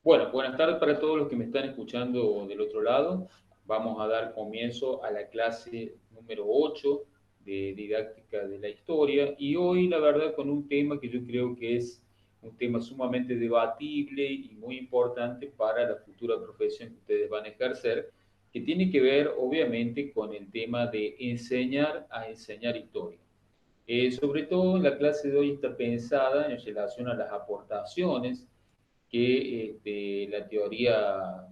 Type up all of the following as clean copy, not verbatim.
Bueno, buenas tardes para todos los que me están escuchando del otro lado. Vamos a dar comienzo a la clase número 8 de didáctica de la historia y hoy la verdad con un tema que yo creo que es un tema sumamente debatible y muy importante para la futura profesión que ustedes van a ejercer, que tiene que ver obviamente con el tema de enseñar a enseñar historia. Sobre todo la clase de hoy está pensada en relación a las aportaciones que la teoría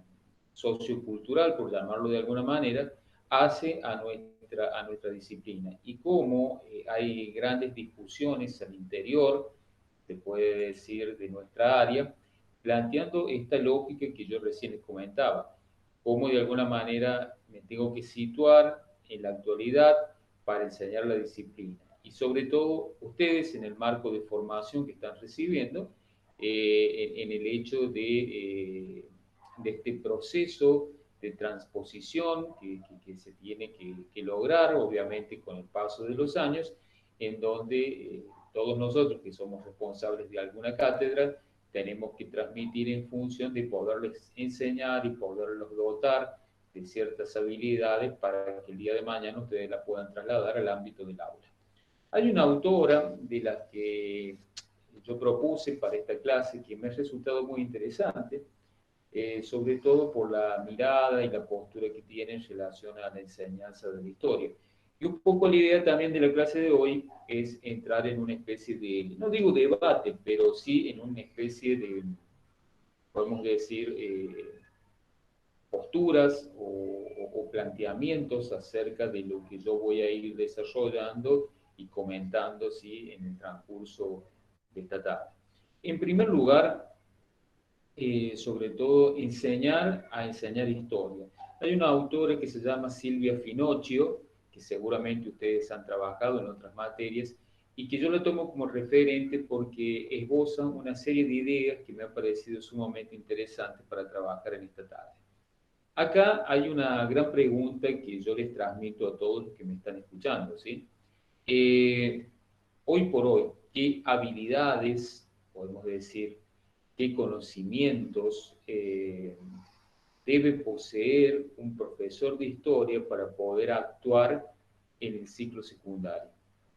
sociocultural, por llamarlo de alguna manera, hace a nuestra disciplina. Y cómo hay grandes discusiones al interior, se puede decir, de nuestra área, planteando esta lógica que yo recién les comentaba, cómo de alguna manera me tengo que situar en la actualidad para enseñar la disciplina. Y sobre todo ustedes en el marco de formación que están recibiendo, en el hecho de este proceso de transposición que se tiene que lograr, obviamente con el paso de los años, en donde todos nosotros que somos responsables de alguna cátedra, tenemos que transmitir en función de poderles enseñar y poderlos dotar de ciertas habilidades para que el día de mañana ustedes las puedan trasladar al ámbito del aula. Hay una autora de las que yo propuse para esta clase que me ha resultado muy interesante, sobre todo por la mirada y la postura que tiene en relación a la enseñanza de la historia. Y un poco la idea también de la clase de hoy es entrar en una especie de, no digo debate, pero sí en una especie de, podemos decir, posturas o planteamientos acerca de lo que yo voy a ir desarrollando y comentando ¿sí? En el transcurso de esta tarde. En primer lugar, sobre todo enseñar a enseñar historia. Hay una autora que se llama Silvia Finocchio, que seguramente ustedes han trabajado en otras materias, y que yo la tomo como referente porque esboza una serie de ideas que me han parecido sumamente interesantes para trabajar en esta tarde. Acá hay una gran pregunta que yo les transmito a todos los que me están escuchando, ¿sí? Eh, Hoy por hoy, ¿qué habilidades, podemos decir, qué conocimientos debe poseer un profesor de historia para poder actuar en el ciclo secundario?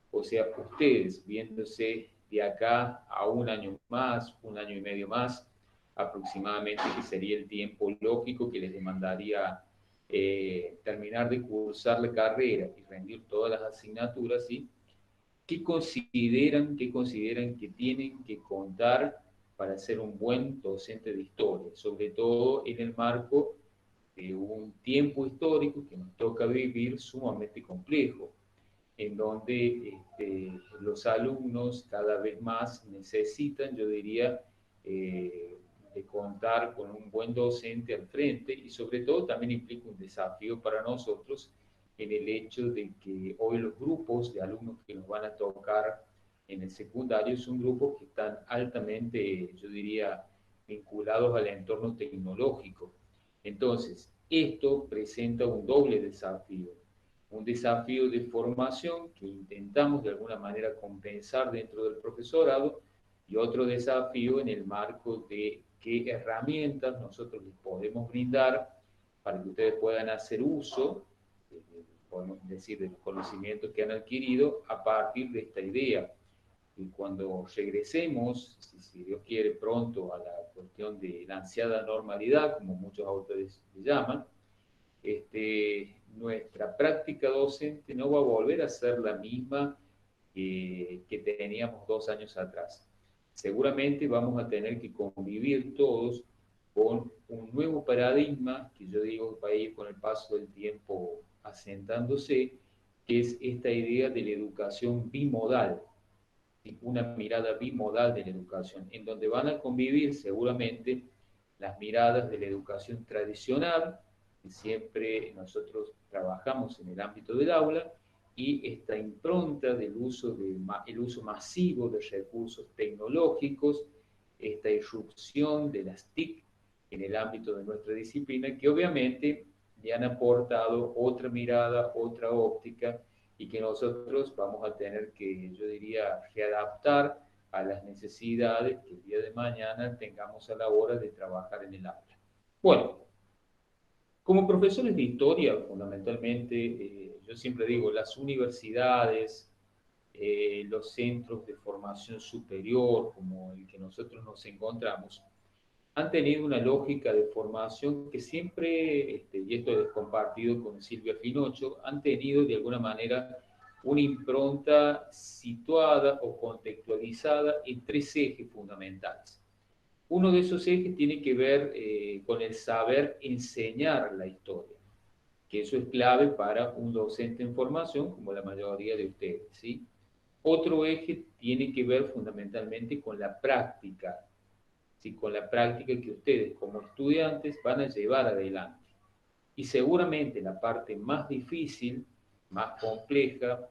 O sea, ustedes viéndose de acá a un año más, un año y medio más, aproximadamente, que sería el tiempo lógico que les demandaría terminar de cursar la carrera y rendir todas las asignaturas, ¿sí? ¿Qué consideran que tienen que contar para ser un buen docente de historia? Sobre todo en el marco de un tiempo histórico que nos toca vivir sumamente complejo, en donde los alumnos cada vez más necesitan, yo diría, de contar con un buen docente al frente y sobre todo también implica un desafío para nosotros en el hecho de que hoy los grupos de alumnos que nos van a tocar en el secundario son grupos que están altamente, yo diría, vinculados al entorno tecnológico. Entonces, esto presenta un doble desafío, un desafío de formación que intentamos de alguna manera compensar dentro del profesorado y otro desafío en el marco de qué herramientas nosotros les podemos brindar para que ustedes puedan hacer uso, podemos decir, de los conocimientos que han adquirido a partir de esta idea. Y cuando regresemos, si Dios quiere, pronto a la cuestión de la ansiada normalidad, como muchos autores le llaman, nuestra práctica docente no va a volver a ser la misma que teníamos 2 años atrás. Seguramente vamos a tener que convivir todos con un nuevo paradigma que yo digo va a ir con el paso del tiempo asentándose, que es esta idea de la educación bimodal, una mirada bimodal de la educación, en donde van a convivir seguramente las miradas de la educación tradicional, que siempre nosotros trabajamos en el ámbito del aula, y esta impronta del el uso masivo de recursos tecnológicos, esta irrupción de las TIC en el ámbito de nuestra disciplina, que obviamente le han aportado otra mirada, otra óptica, y que nosotros vamos a tener que, yo diría, readaptar a las necesidades que el día de mañana tengamos a la hora de trabajar en el aula. Bueno, como profesores de historia, fundamentalmente, yo siempre digo, las universidades, los centros de formación superior, como el que nosotros nos encontramos, han tenido una lógica de formación que siempre, y esto es compartido con Silvia Finocho, han tenido de alguna manera una impronta situada o contextualizada en tres ejes fundamentales. Uno de esos ejes tiene que ver con el saber enseñar la historia, que eso es clave para un docente en formación, como la mayoría de ustedes, ¿sí? Otro eje tiene que ver fundamentalmente con la práctica, ¿sí? Con la práctica que ustedes como estudiantes van a llevar adelante. Y seguramente la parte más difícil, más compleja,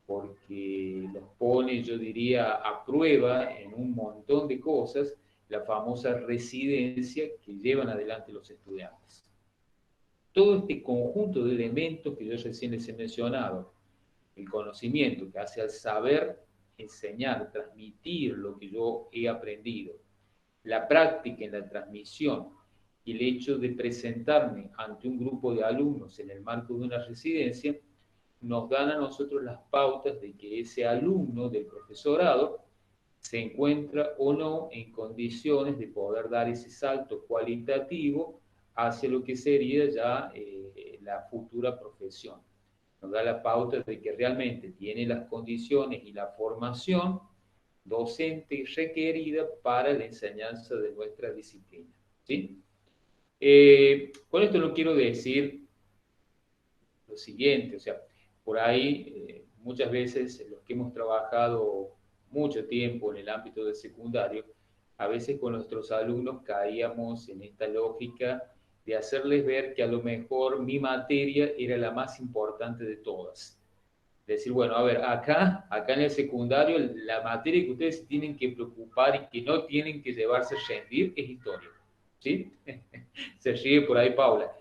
porque los pone, yo diría, a prueba en un montón de cosas, la famosa residencia que llevan adelante los estudiantes. Todo este conjunto de elementos que yo recién les he mencionado, el conocimiento que hace al saber enseñar, transmitir lo que yo he aprendido, la práctica en la transmisión y el hecho de presentarme ante un grupo de alumnos en el marco de una residencia, nos dan a nosotros las pautas de que ese alumno del profesorado se encuentra o no en condiciones de poder dar ese salto cualitativo hacia lo que sería ya la futura profesión. Nos da la pauta de que realmente tiene las condiciones y la formación docente requerida para la enseñanza de nuestra disciplina. ¿Sí? Con esto no quiero decir lo siguiente, o sea, por ahí muchas veces los que hemos trabajado mucho tiempo en el ámbito del secundario, a veces con nuestros alumnos caíamos en esta lógica de hacerles ver que a lo mejor mi materia era la más importante de todas. Decir, bueno, a ver, acá en el secundario, la materia que ustedes tienen que preocupar y que no tienen que llevarse a rendir es historia. ¿Sí? Se ríe por ahí Paula.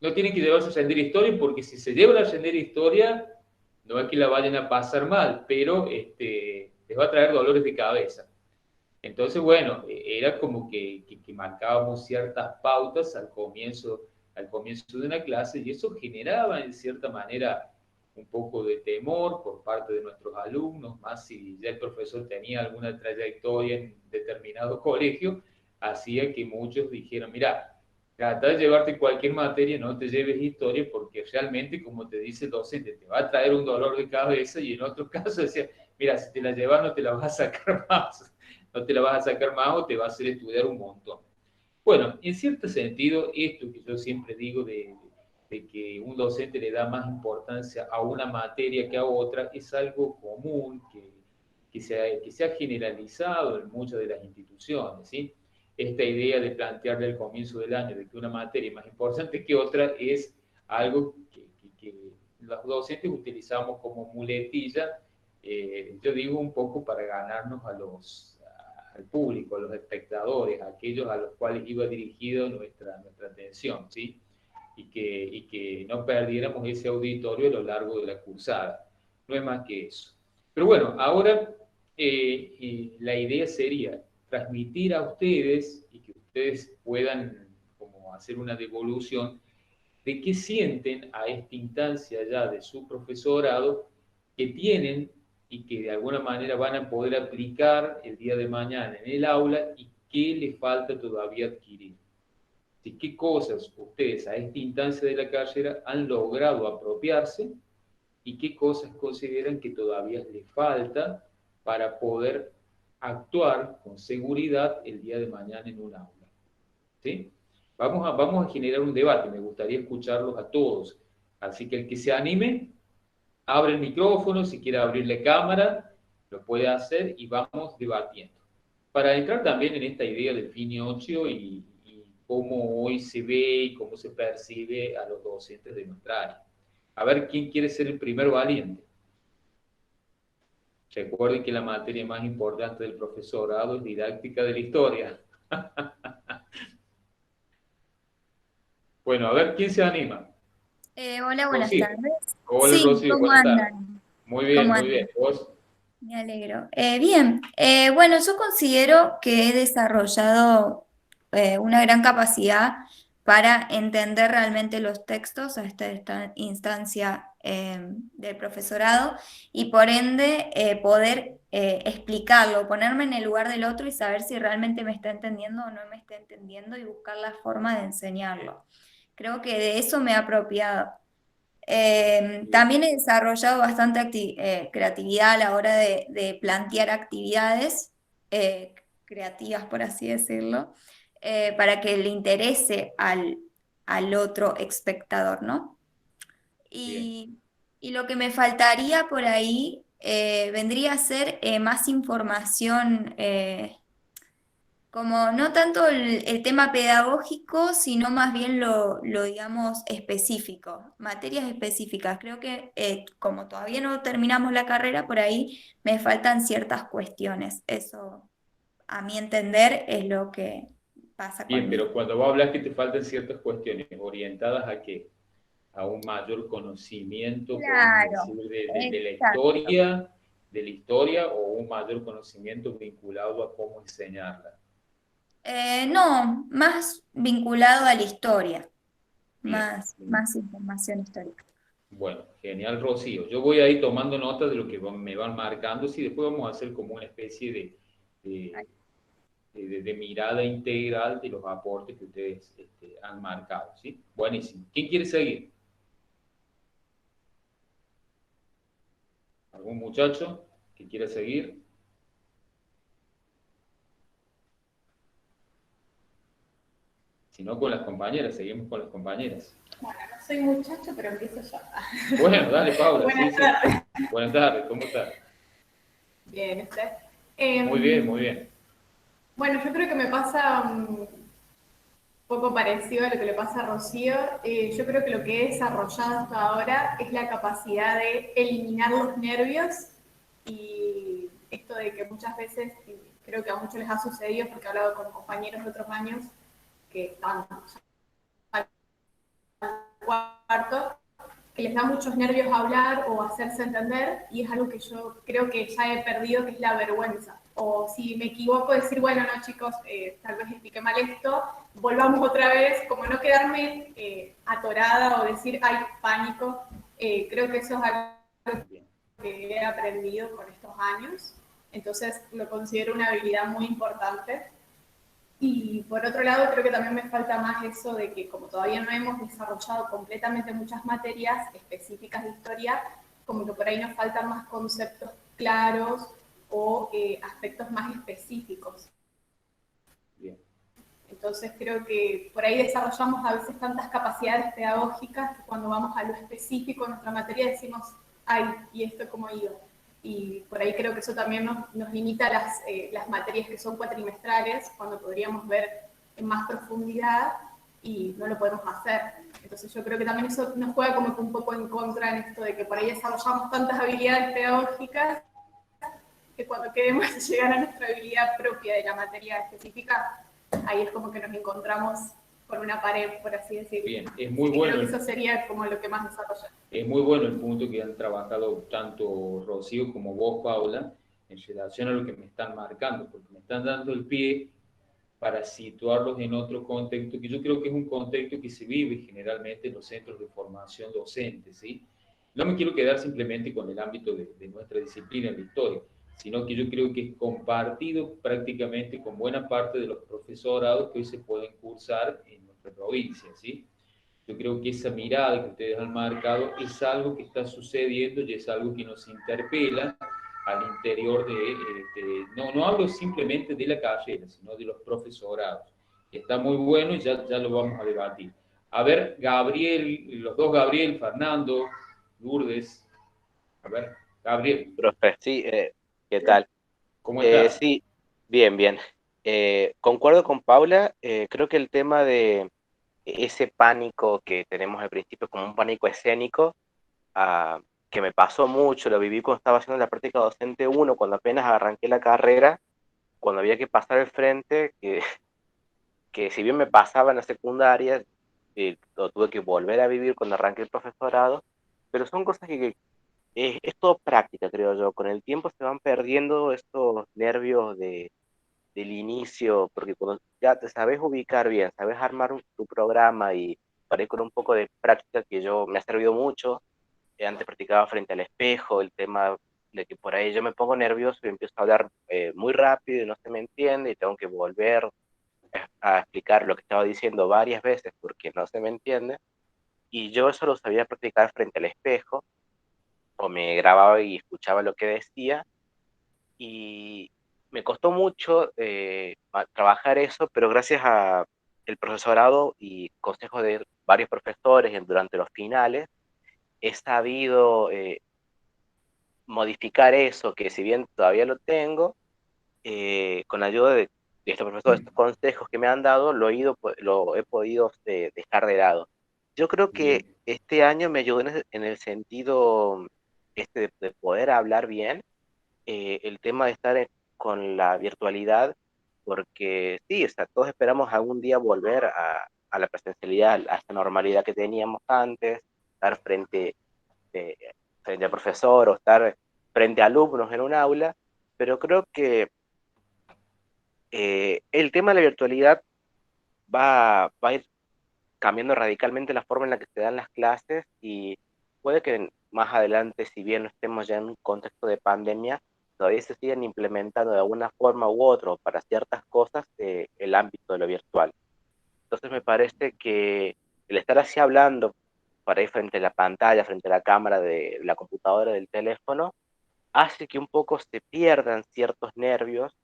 No tienen que llevarse a rendir historia porque si se llevan a rendir historia, no es que la vayan a pasar mal, pero les va a traer dolores de cabeza. Entonces, bueno, era como que marcábamos ciertas pautas al comienzo de una clase y eso generaba en cierta manera un poco de temor por parte de nuestros alumnos, más si ya el profesor tenía alguna trayectoria en determinado colegio, hacía que muchos dijeran, mira, trata de llevarte cualquier materia, no te lleves historia, porque realmente, como te dice el docente, te va a traer un dolor de cabeza y en otros casos decía, mira, si te la llevas no te la vas a sacar más, no te la vas a sacar más o te va a hacer estudiar un montón. Bueno, en cierto sentido, esto que yo siempre digo de que un docente le da más importancia a una materia que a otra es algo común que se ha generalizado en muchas de las instituciones, ¿sí? Esta idea de plantearle al comienzo del año de que una materia es más importante que otra es algo que los docentes utilizamos como muletilla, yo digo un poco para ganarnos al público, a los espectadores, a aquellos a los cuales iba dirigido nuestra atención, ¿sí? Y que no perdiéramos ese auditorio a lo largo de la cursada. No es más que eso. Pero bueno, ahora la idea sería transmitir a ustedes y que ustedes puedan como hacer una devolución de qué sienten a esta instancia ya de su profesorado que tienen y que de alguna manera van a poder aplicar el día de mañana en el aula y qué les falta todavía adquirir. ¿De qué cosas ustedes a esta instancia de la carrera han logrado apropiarse y qué cosas consideran que todavía les falta para poder actuar con seguridad el día de mañana en un aula? ¿Sí? Vamos a generar un debate, me gustaría escucharlos a todos. Así que el que se anime, abre el micrófono, si quiere abrir la cámara, lo puede hacer y vamos debatiendo. Para entrar también en esta idea del Fini Ocio y cómo hoy se ve y cómo se percibe a los docentes de nuestra área. A ver quién quiere ser el primer valiente. Recuerden que la materia más importante del profesorado es didáctica de la historia. Bueno, a ver quién se anima. Hola, buenas Rocío. tardes. Hola, Sí, Rocío, ¿cómo buenas tardes. andan? Muy ¿Cómo bien, muy bien. andan? ¿Vos? Me alegro. Bien, bueno, yo considero que he desarrollado una gran capacidad para entender realmente los textos a esta instancia del profesorado y por ende poder explicarlo, ponerme en el lugar del otro y saber si realmente me está entendiendo o no me está entendiendo y buscar la forma de enseñarlo. Creo que de eso me he apropiado. Bien, También he desarrollado bastante creatividad a la hora de plantear actividades creativas, por así decirlo, para que le interese al otro espectador, ¿no? bien, Y, y lo que me faltaría por ahí vendría a ser más información. Como no tanto el tema pedagógico, sino más bien digamos, específico, materias específicas. Creo que como todavía no terminamos la carrera, por ahí me faltan ciertas cuestiones. Eso, a mi entender, es lo que pasa bien, conmigo. pero cuando vos hablas que te faltan ciertas cuestiones orientadas a qué, a un mayor conocimiento, podemos Claro, decir, exacto. de la historia o un mayor conocimiento vinculado a cómo enseñarla. No, más vinculado a la historia, Bien, más información histórica. bueno, genial, Rocío. Yo voy a ir tomando nota de lo que me van marcando, sí, después vamos a hacer como una especie de, de mirada integral de los aportes que ustedes han marcado, ¿sí? Buenísimo. ¿Quién quiere seguir? ¿Algún muchacho que quiera seguir? Si no, con las compañeras, seguimos con las compañeras. Bueno, no soy muchacho, pero empiezo yo. Bueno, dale, Paula, sí, Buenas sí. tardes. Buenas tardes, ¿cómo estás? Bien, ¿usted? Muy bien, muy bien. Bueno, yo creo que me pasa un poco parecido a lo que le pasa a Rocío. Yo creo que lo que he desarrollado hasta ahora es la capacidad de eliminar los nervios y esto de que muchas veces, creo que a muchos les ha sucedido porque he hablado con compañeros de otros años que están al cuarto, que les da muchos nervios hablar o hacerse entender y es algo que yo creo que ya he perdido, que es la vergüenza. O si me equivoco, decir, bueno, no chicos, tal vez expliqué mal esto, volvamos otra vez, como no quedarme atorada o decir, ay, pánico. Creo que eso es algo Bien, que he aprendido con estos años, entonces lo considero una habilidad muy importante. Y por otro lado, creo que también me falta más eso de que como todavía no hemos desarrollado completamente muchas materias específicas de historia, como que por ahí nos faltan más conceptos claros o aspectos más específicos. bien. Entonces creo que por ahí desarrollamos a veces tantas capacidades pedagógicas que cuando vamos a lo específico en nuestra materia decimos, ay, ¿y esto cómo iba? Y por ahí creo que eso también nos limita las materias que son cuatrimestrales, cuando podríamos ver en más profundidad y no lo podemos hacer. Entonces yo creo que también eso nos juega como que un poco en contra en esto de que por ahí desarrollamos tantas habilidades pedagógicas que cuando queremos llegar a nuestra habilidad propia de la materia específica, ahí es como que nos encontramos con una pared, por así decirlo. Bien, es muy Así que creo bueno que eso sería como lo que más desarrolla. es muy bueno el punto que han trabajado tanto Rocío como vos, Paula, en relación a lo que me están marcando, porque me están dando el pie para situarlos en otro contexto, que yo creo que es un contexto que se vive generalmente en los centros de formación docente, ¿sí? No me quiero quedar simplemente con el ámbito de nuestra disciplina en la historia, sino que yo creo que es compartido prácticamente con buena parte de los profesorados que hoy se pueden cursar en nuestra provincia, ¿sí? Yo creo que esa mirada que ustedes han marcado es algo que está sucediendo y es algo que nos interpela al interior no, no hablo simplemente de la carrera, sino de los profesorados. Está muy bueno y ya lo vamos a debatir. A ver, Gabriel, los dos Gabriel, Fernando, Lourdes. A ver, Gabriel, Profe, sí, ¿qué tal? ¿cómo estás? Sí, bien, bien. Concuerdo con Paula, creo que el tema de ese pánico que tenemos al principio como un pánico escénico, ah, que me pasó mucho, lo viví cuando estaba haciendo la práctica docente uno cuando apenas arranqué la carrera, cuando había que pasar el frente, que si bien me pasaba en la secundaria, lo tuve que volver a vivir cuando arranqué el profesorado, pero son cosas es todo práctica, creo yo. Con el tiempo se van perdiendo estos nervios del inicio, porque cuando ya te sabes ubicar bien, sabes armar tu programa y paré con un poco de práctica que yo me ha servido mucho. Antes practicaba frente al espejo, el tema de que por ahí yo me pongo nervioso y empiezo a hablar muy rápido y no se me entiende y tengo que volver a explicar lo que estaba diciendo varias veces porque no se me entiende. Y yo eso lo sabía practicar frente al espejo, o me grababa y escuchaba lo que decía, y me costó mucho trabajar eso, pero gracias a el profesorado y consejos de varios profesores durante los finales, he sabido modificar eso, que si bien todavía lo tengo, con la ayuda de estos profesores, estos consejos que me han dado, lo he podido dejar de lado. Yo creo que Bien. este año me ayudó en el sentido de poder hablar bien, el tema de estar con la virtualidad, porque sí, o sea, todos esperamos algún día volver a la presencialidad, a esa normalidad que teníamos antes, estar eh, frente al profesor o estar frente a alumnos en un aula, pero creo que el tema de la virtualidad va a ir cambiando radicalmente la forma en la que se dan las clases y puede que más adelante, si bien no estemos ya en un contexto de pandemia, todavía se sigan implementando de alguna forma u otra para ciertas cosas el ámbito de lo virtual. Entonces me parece que el estar así hablando para ir frente a la pantalla, frente a la cámara de la computadora, del teléfono, hace que un poco se pierdan ciertos nervios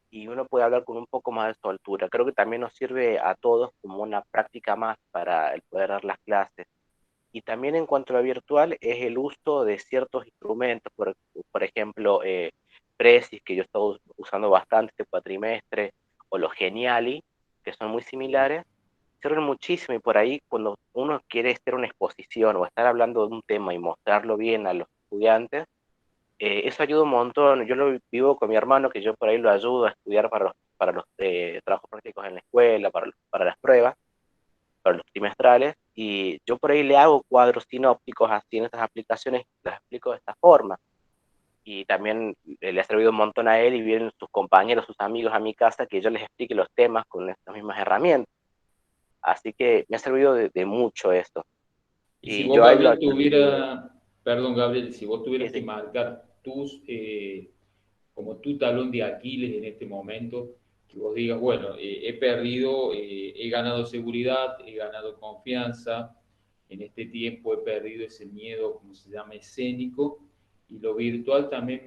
y uno puede hablar con un poco más de soltura. Creo que también nos sirve a todos como una práctica más para el poder dar las clases. Y también en cuanto a lo virtual, es el uso de ciertos instrumentos, por ejemplo, Prezi, que yo he estado usando bastante este cuatrimestre, o los Geniali, que son muy similares, sirven muchísimo y por ahí cuando uno quiere hacer una exposición o estar hablando de un tema y mostrarlo bien a los estudiantes, eso ayuda un montón. Yo lo vivo con mi hermano, que yo por ahí lo ayudo a estudiar para los trabajos prácticos en la escuela, para las pruebas, para los trimestrales, y yo por ahí le hago cuadros sinópticos así en estas aplicaciones, las explico de esta forma. Y también le ha servido un montón a él y vienen sus compañeros, sus amigos a mi casa que yo les explique los temas con estas mismas herramientas. Así que me ha servido de mucho esto. Y si Y vos, yo a él lo Gabriel, ayudo. perdón, Gabriel, si vos Sí, tuvieras que sí. marcar como tu talón de Aquiles en este momento, que vos digas, bueno, he perdido, he ganado seguridad, he ganado confianza, en este tiempo he perdido ese miedo, como se llama, escénico, y lo virtual también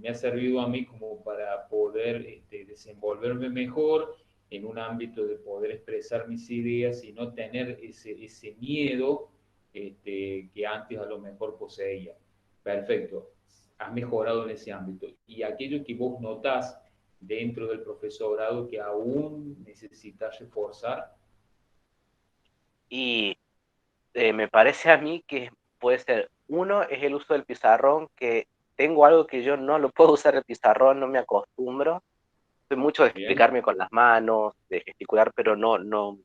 me ha servido a mí como para poder desenvolverme mejor en un ámbito de poder expresar mis ideas y no tener ese miedo que antes a lo mejor poseía. Perfecto, has mejorado en ese ámbito. Y aquello que vos notás dentro del profesorado que aún necesitas reforzar. Y me parece a mí que puede ser, uno es el uso del pizarrón, que tengo algo que yo no lo puedo usar el pizarrón, no me acostumbro. Soy mucho de Bien, explicarme con las manos, de gesticular, pero no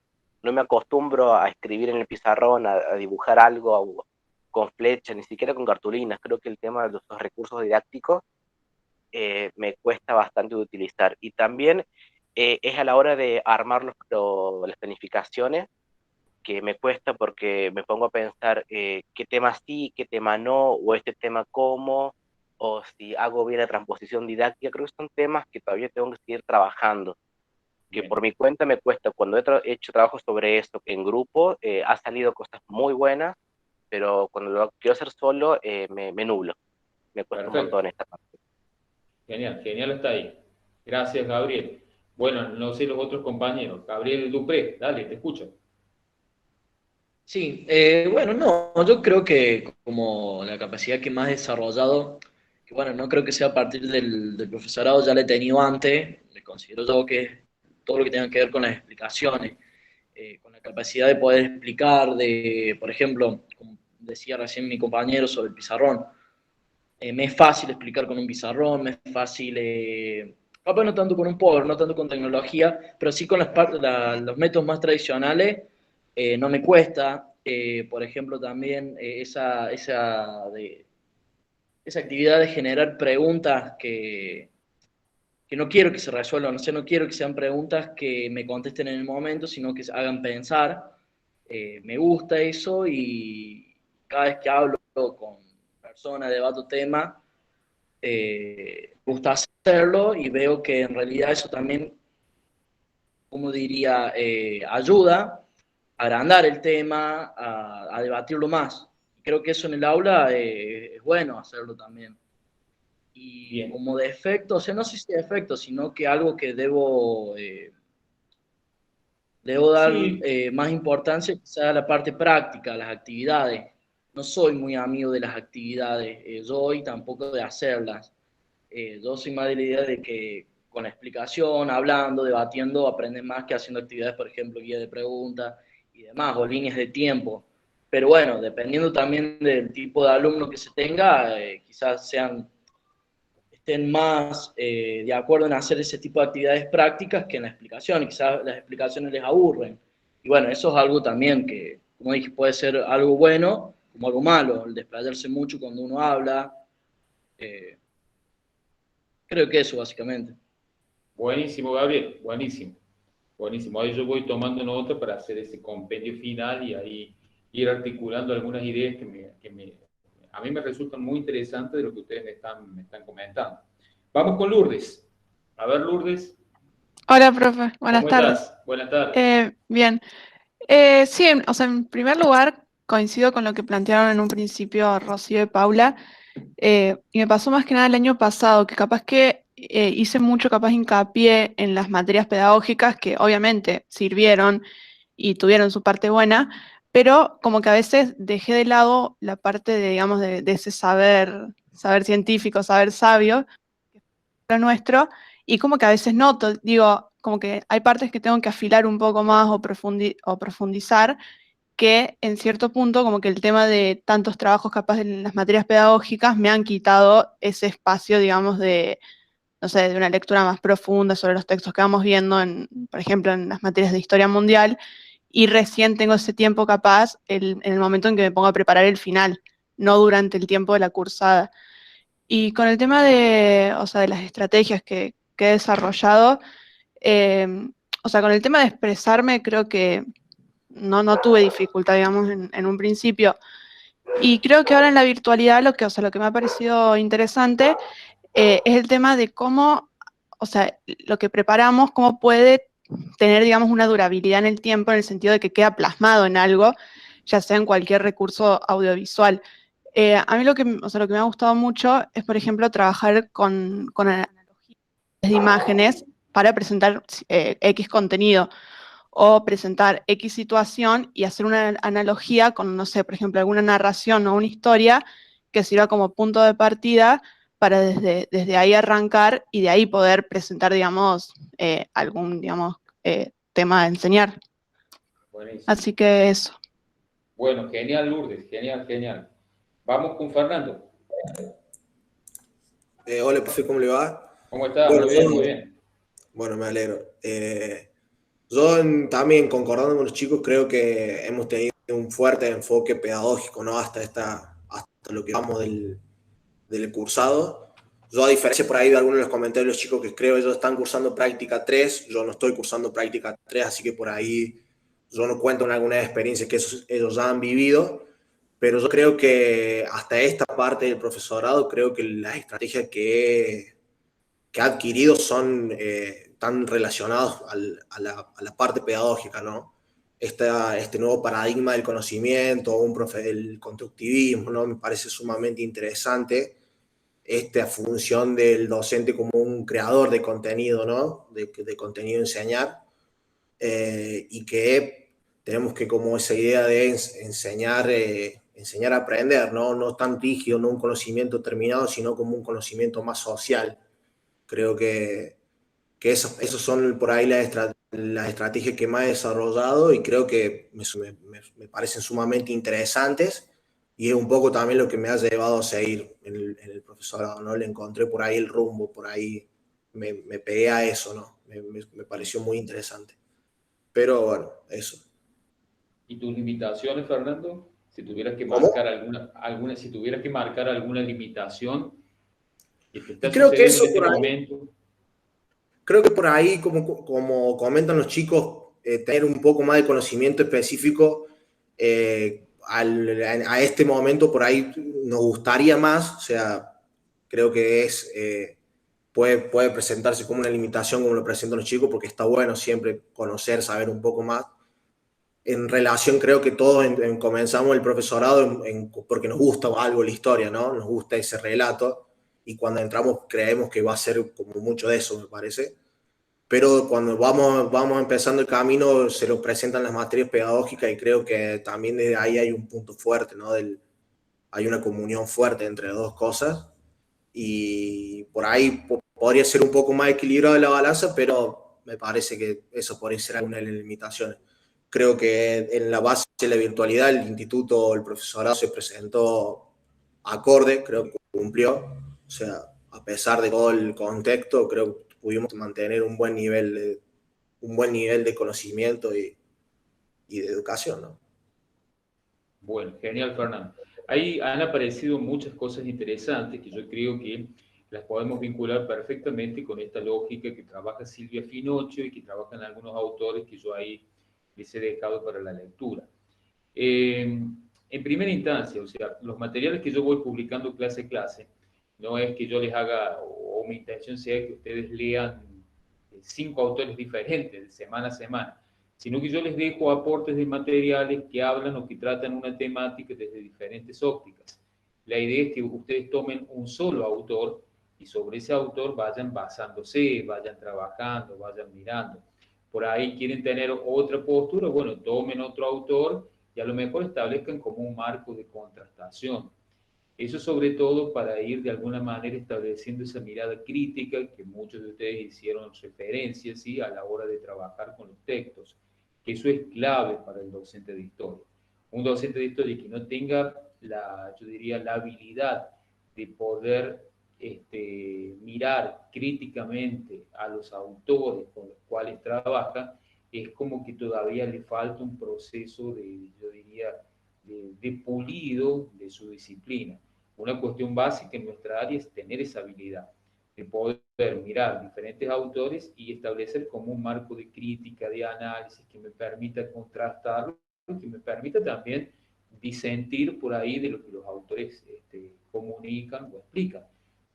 me acostumbro a escribir en el pizarrón, a dibujar algo con flecha, ni siquiera con cartulinas. Creo que el tema de los recursos didácticos me cuesta bastante de utilizar. Y también es a la hora de armar las planificaciones que me cuesta porque me pongo a pensar qué tema sí, qué tema no, o este tema cómo, o si hago bien la transposición didáctica. Creo que son temas que todavía tengo que seguir trabajando, que por bien, mi cuenta me cuesta. Cuando he hecho trabajo sobre esto en grupo, ha salido cosas muy buenas, pero cuando lo quiero hacer solo, me nublo, me cuesta un perfecto. montón esta parte. Genial, genial está ahí. Gracias, Gabriel. Bueno, no sé los otros compañeros. Gabriel Dupré, dale, te escucho. Sí, bueno, no, yo creo que como la capacidad que más he desarrollado, que bueno, no creo que sea a partir del profesorado, ya la he tenido antes, le considero yo que es todo lo que tenga que ver con las explicaciones, con la capacidad de poder explicar, de, por ejemplo, como decía recién mi compañero sobre el pizarrón, me es fácil explicar con un pizarrón, me es fácil, capaz no tanto con un power, no tanto con tecnología, pero sí con los métodos más tradicionales, no me cuesta. Por ejemplo, también esa de esa actividad de generar preguntas que no quiero que se resuelvan, o sea, no quiero que sean preguntas que me contesten en el momento, sino que hagan pensar. Me gusta eso y cada vez que hablo con personas, debato temas, me gusta hacerlo y veo que en realidad eso también, como diría, ayuda a agrandar el tema, a debatirlo más. Creo que eso en el aula es bueno hacerlo también. Y Bien. como defecto, o sea, no sé si defecto, sino que algo que debo dar Sí, más importancia quizás a la parte práctica, a las actividades. No soy muy amigo de las actividades, yo y tampoco de hacerlas. Yo soy más de la idea de que con la explicación, hablando, debatiendo, aprendes más que haciendo actividades, por ejemplo, guía de preguntas y demás, o líneas de tiempo. Pero bueno, dependiendo también del tipo de alumno que se tenga, quizás estén más de acuerdo en hacer ese tipo de actividades prácticas que en la explicación, y quizás las explicaciones les aburren. Y bueno, eso es algo también que, como dije, puede ser algo bueno como algo malo, el desplayarse mucho cuando uno habla. eh, Creo que eso, básicamente. buenísimo, Gabriel, buenísimo. Buenísimo. Ahí yo voy tomando nota para hacer ese compendio final y ahí ir articulando algunas ideas a mí me resultan muy interesantes de lo que ustedes me están comentando. Vamos con Lourdes. A ver, Lourdes, Hola, profe. Buenas ¿cómo tardes. estás? Buenas tardes. Bien. Sí, o sea, en primer lugar, coincido con lo que plantearon en un principio Rocío y Paula, y me pasó más que nada el año pasado, que capaz que hice mucho capaz hincapié en las materias pedagógicas que obviamente sirvieron y tuvieron su parte buena, pero como que a veces dejé de lado la parte de, digamos, de ese saber científico, saber sabio, lo nuestro, y como que a veces noto, digo, como que hay partes que tengo que afilar un poco más o profundizar, que en cierto punto como que el tema de tantos trabajos capaz en las materias pedagógicas me han quitado ese espacio, digamos, de, no sé, de una lectura más profunda sobre los textos que vamos viendo, por ejemplo, en las materias de historia mundial, y recién tengo ese tiempo capaz en el momento en que me pongo a preparar el final, no durante el tiempo de la cursada. Y con el tema de, o sea, de las estrategias que he desarrollado, eh, o sea, con el tema de expresarme, creo que no tuve dificultad, digamos, en un principio. Y creo que ahora en la virtualidad o sea, lo que me ha parecido interesante es el tema de cómo, o sea, lo que preparamos, cómo puede tener, digamos, una durabilidad en el tiempo, en el sentido de que queda plasmado en algo, ya sea en cualquier recurso audiovisual. A mí o sea, lo que me ha gustado mucho es, por ejemplo, trabajar con analogías de imágenes para presentar X contenido o presentar X situación y hacer una analogía con, no sé, por ejemplo, alguna narración o una historia que sirva como punto de partida para desde ahí arrancar y de ahí poder presentar, digamos, algún, digamos, tema a enseñar. Buenísimo. Así que eso. Bueno, genial, Lourdes, genial, genial. Vamos con Fernando. Hola, profe, ¿cómo le va? ¿Cómo estás? Bueno, Muy bien, muy bien. bueno, me alegro. Yo también, concordando con los chicos, creo que hemos tenido un fuerte enfoque pedagógico, ¿no? Hasta lo que vamos del cursado. Yo, a diferencia por ahí de algunos de los comentarios de los chicos que creo ellos están cursando práctica 3, yo no estoy cursando práctica 3, así que por ahí yo no cuento con algunas experiencias que ellos ya han vivido, pero yo creo que hasta esta parte del profesorado, creo que las estrategias que ha adquirido son tan relacionados a la parte pedagógica, ¿no? Este nuevo paradigma del conocimiento, el constructivismo, ¿no? Me parece sumamente interesante esta función del docente como un creador de contenido, ¿no? De contenido a enseñar, y que tenemos que como esa idea de enseñar a aprender, ¿no? No tan rígido, no un conocimiento terminado, sino como un conocimiento más social. Creo que esos son por ahí las estrategias que más he desarrollado y creo que me parecen sumamente interesantes y es un poco también lo que me ha llevado a seguir en el profesorado, ¿no? Le encontré por ahí el rumbo, por ahí me pegué a eso, ¿no? Me pareció muy interesante. Pero bueno, eso. ¿Y tus limitaciones, Fernando? Si tuvieras que ¿Cómo? marcar si tuvieras que marcar alguna limitación que te Y está creo que sucediendo eso en este momento. creo que por ahí, como comentan los chicos, tener un poco más de conocimiento específico a este momento por ahí nos gustaría más, o sea, creo que puede presentarse como una limitación como lo presentan los chicos, porque está bueno siempre conocer, saber un poco más. En relación, creo que todos comenzamos el profesorado porque nos gusta algo la historia, ¿no? Nos gusta ese relato, y cuando entramos creemos que va a ser como mucho de eso, me parece. Pero cuando vamos empezando el camino se nos presentan las materias pedagógicas, y creo que también desde ahí hay un punto fuerte, ¿no? Hay una comunión fuerte entre las dos cosas, y por ahí podría ser un poco más equilibrado la balanza, pero me parece que eso podría ser alguna de las limitaciones. Creo que en la base de la virtualidad el instituto, el profesorado se presentó acorde, creo que cumplió, o sea, a pesar de todo el contexto, creo que pudimos mantener un buen nivel de conocimiento y de educación, ¿no? Bueno, genial, Fernando. Ahí han aparecido muchas cosas interesantes que yo creo que las podemos vincular perfectamente con esta lógica que trabaja Silvia Finocho y que trabajan algunos autores que yo ahí les he dejado para la lectura. En primera instancia, o sea, los materiales que yo voy publicando clase a clase, no es que yo les haga, o mi intención sea que ustedes lean 5 autores diferentes de semana a semana, sino que yo les dejo aportes de materiales que hablan o que tratan una temática desde diferentes ópticas. La idea es que ustedes tomen un solo autor y sobre ese autor vayan basándose, vayan trabajando, vayan mirando. Por ahí quieren tener otra postura, bueno, tomen otro autor y a lo mejor establezcan como un marco de contrastación. Eso sobre todo para ir de alguna manera estableciendo esa mirada crítica que muchos de ustedes hicieron referencia, ¿sí?, a la hora de trabajar con los textos, que eso es clave para el docente de historia. Un docente de historia que no tenga yo diría, la habilidad de poder mirar críticamente a los autores con los cuales trabaja, es como que todavía le falta un proceso yo diría, de pulido de su disciplina. Una cuestión básica en nuestra área es tener esa habilidad de poder mirar diferentes autores y establecer como un marco de crítica, de análisis que me permita contrastarlo, que me permita también disentir por ahí de lo que los autores comunican o explican.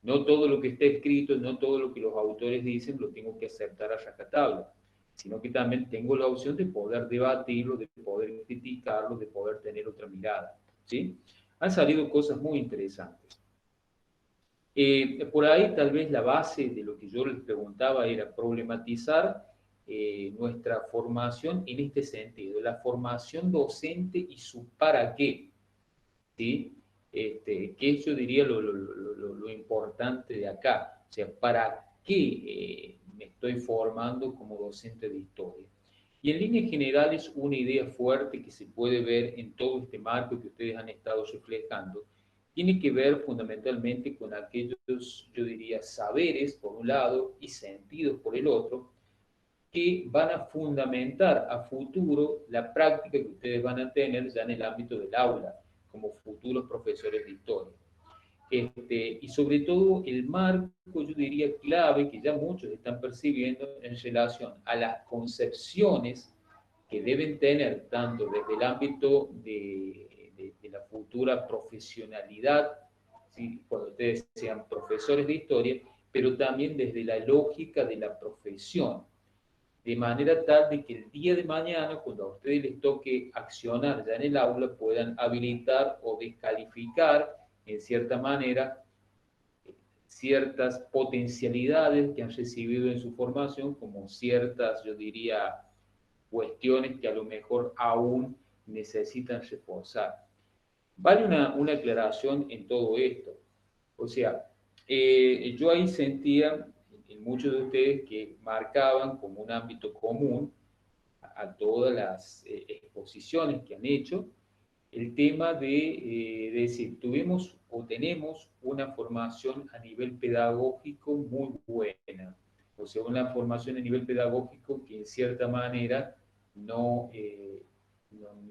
No todo lo que está escrito, no todo lo que los autores dicen lo tengo que aceptar a rajatabla, sino que también tengo la opción de poder debatirlo, de poder criticarlo, de poder tener otra mirada, ¿sí? Han salido cosas muy interesantes. Por ahí tal vez la base de lo que yo les preguntaba era problematizar nuestra formación en este sentido, la formación docente y su para qué, ¿sí? Que yo diría lo importante de acá, o sea, ¿para qué me estoy formando como docente de historia? Y en líneas generales, una idea fuerte que se puede ver en todo este marco que ustedes han estado reflejando, tiene que ver fundamentalmente con aquellos, yo diría, saberes por un lado y sentidos por el otro, que van a fundamentar a futuro la práctica que ustedes van a tener ya en el ámbito del aula, como futuros profesores de historia. Y sobre todo el marco, yo diría, clave que ya muchos están percibiendo en relación a las concepciones que deben tener tanto desde el ámbito de la futura profesionalidad, ¿sí?, cuando ustedes sean profesores de historia, pero también desde la lógica de la profesión, de manera tal de que el día de mañana, cuando a ustedes les toque accionar ya en el aula, puedan habilitar o descalificar, en cierta manera, ciertas potencialidades que han recibido en su formación, como ciertas, yo diría, cuestiones que a lo mejor aún necesitan reforzar. Vale una aclaración en todo esto. O sea, yo ahí sentía en muchos de ustedes que marcaban como un ámbito común a todas las exposiciones que han hecho el tema de decir, tuvimos o tenemos una formación a nivel pedagógico muy buena, o sea, una formación a nivel pedagógico que en cierta manera no,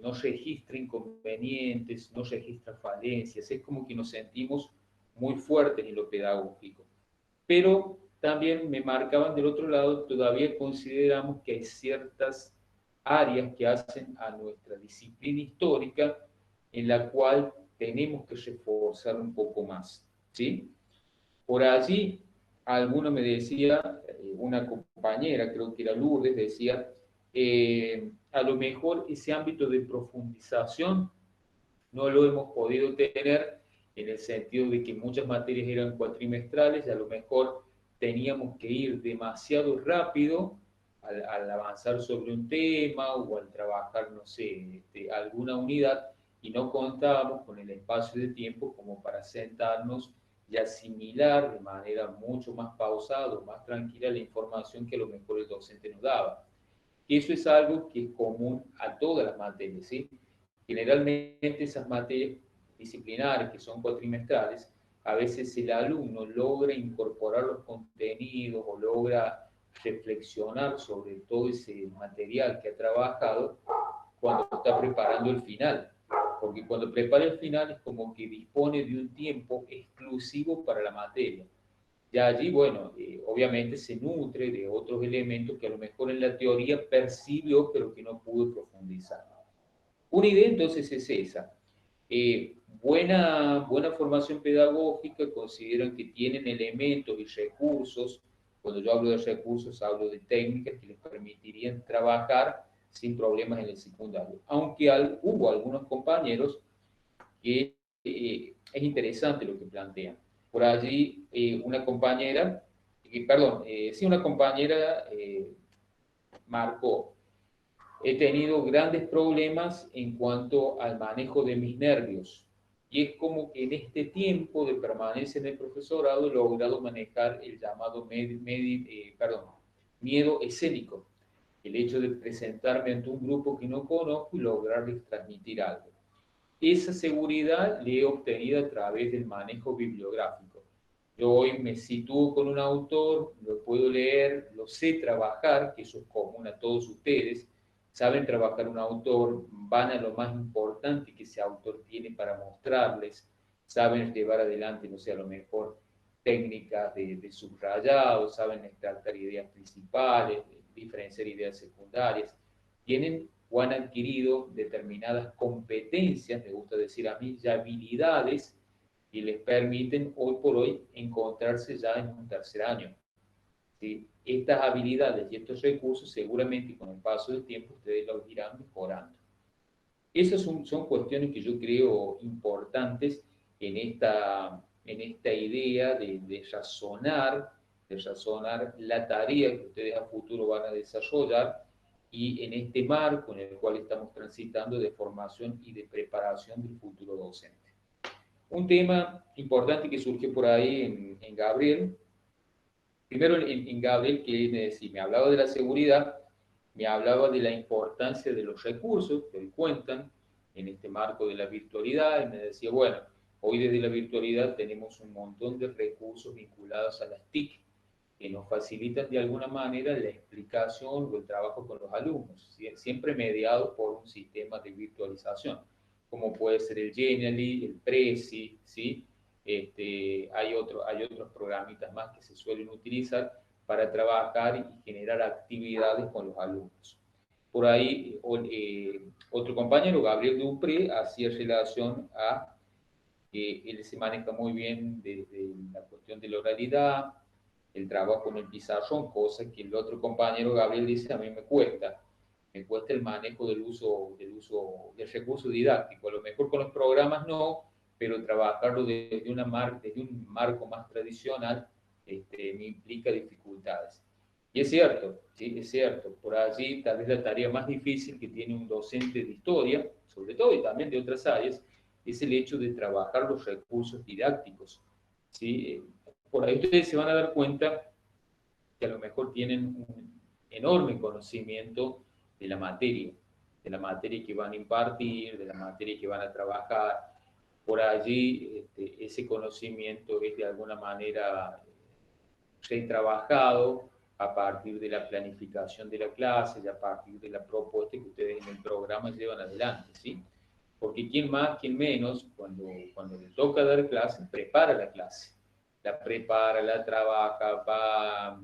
no registra inconvenientes, no registra falencias, es como que nos sentimos muy fuertes en lo pedagógico. Pero también me marcaban del otro lado, todavía consideramos que hay ciertas áreas que hacen a nuestra disciplina histórica en la cual tenemos que reforzar un poco más, ¿sí? Por allí, alguno me decía, una compañera, creo que era Lourdes, decía, a lo mejor ese ámbito de profundización no lo hemos podido tener en el sentido de que muchas materias eran cuatrimestrales y a lo mejor teníamos que ir demasiado rápido al avanzar sobre un tema o al trabajar, no sé, alguna unidad y no contábamos con el espacio de tiempo como para sentarnos y asimilar de manera mucho más pausada, más tranquila la información que a lo mejor el docente nos daba. Eso es algo que es común a todas las materias, ¿sí? Generalmente esas materias disciplinares que son cuatrimestrales, a veces el alumno logra incorporar los contenidos o logra reflexionar sobre todo ese material que ha trabajado cuando está preparando el final. Porque cuando prepara el final es como que dispone de un tiempo exclusivo para la materia. Ya allí, bueno, obviamente se nutre de otros elementos que a lo mejor en la teoría percibió, pero que no pudo profundizar. Una idea entonces es esa. Buena formación pedagógica, consideran que tienen elementos y recursos. Cuando yo hablo de recursos, hablo de técnicas que les permitirían trabajar sin problemas en el secundario. Aunque hubo algunos compañeros que es interesante lo que plantean. Por allí, una compañera, una compañera marcó: he tenido grandes problemas en cuanto al manejo de mis nervios. Y es como que en este tiempo de permanencia en el profesorado he logrado manejar el llamado miedo escénico. El hecho de presentarme ante un grupo que no conozco y lograrles transmitir algo. Esa seguridad la he obtenido a través del manejo bibliográfico. Yo hoy me sitúo con un autor, lo puedo leer, lo sé trabajar, que eso es común a todos ustedes, saben trabajar un autor, van a lo más importante que ese autor tiene para mostrarles, saben llevar adelante, no sé, a lo mejor técnicas de subrayado, saben extractar ideas principales, diferenciar ideas secundarias, tienen o han adquirido determinadas competencias, me gusta decir a mí, ya habilidades, y les permiten hoy por hoy encontrarse ya en un tercer año. ¿Sí? Estas habilidades y estos recursos seguramente con el paso del tiempo ustedes los irán mejorando. Esas son cuestiones que yo creo importantes en esta idea de razonar la tarea que ustedes a futuro van a desarrollar y en este marco en el cual estamos transitando de formación y de preparación del futuro docente. Un tema importante que surge por ahí en Gabriel, primero en Gabriel, que me hablaba de la seguridad, me hablaba de la importancia de los recursos que hoy cuentan en este marco de la virtualidad, y me decía, bueno, hoy desde la virtualidad tenemos un montón de recursos vinculados a las TIC, que nos facilitan de alguna manera la explicación o el trabajo con los alumnos, siempre mediados por un sistema de virtualización, como puede ser el Genially, el Prezi, ¿sí? Hay otros programitas más que se suelen utilizar para trabajar y generar actividades con los alumnos. Por ahí, otro compañero, Gabriel Dupré, hacía relación a él se maneja muy bien desde la cuestión de la oralidad, el trabajo con el pizarrón, cosa que el otro compañero Gabriel dice, a mí me cuesta el manejo del recurso didáctico. A lo mejor con los programas no, pero trabajarlo desde un marco más tradicional me implica dificultades. Y es cierto, ¿sí? Es cierto, por allí tal vez la tarea más difícil que tiene un docente de historia, sobre todo y también de otras áreas, es el hecho de trabajar los recursos didácticos, ¿sí? Por ahí ustedes se van a dar cuenta que a lo mejor tienen un enorme conocimiento de la materia que van a impartir, de la materia que van a trabajar. Por allí ese conocimiento es de alguna manera retrabajado a partir de la planificación de la clase y a partir de la propuesta que ustedes en el programa llevan adelante, ¿sí? Porque quién más, quién menos, cuando le toca dar clase, prepara la clase. La prepara, la trabaja, va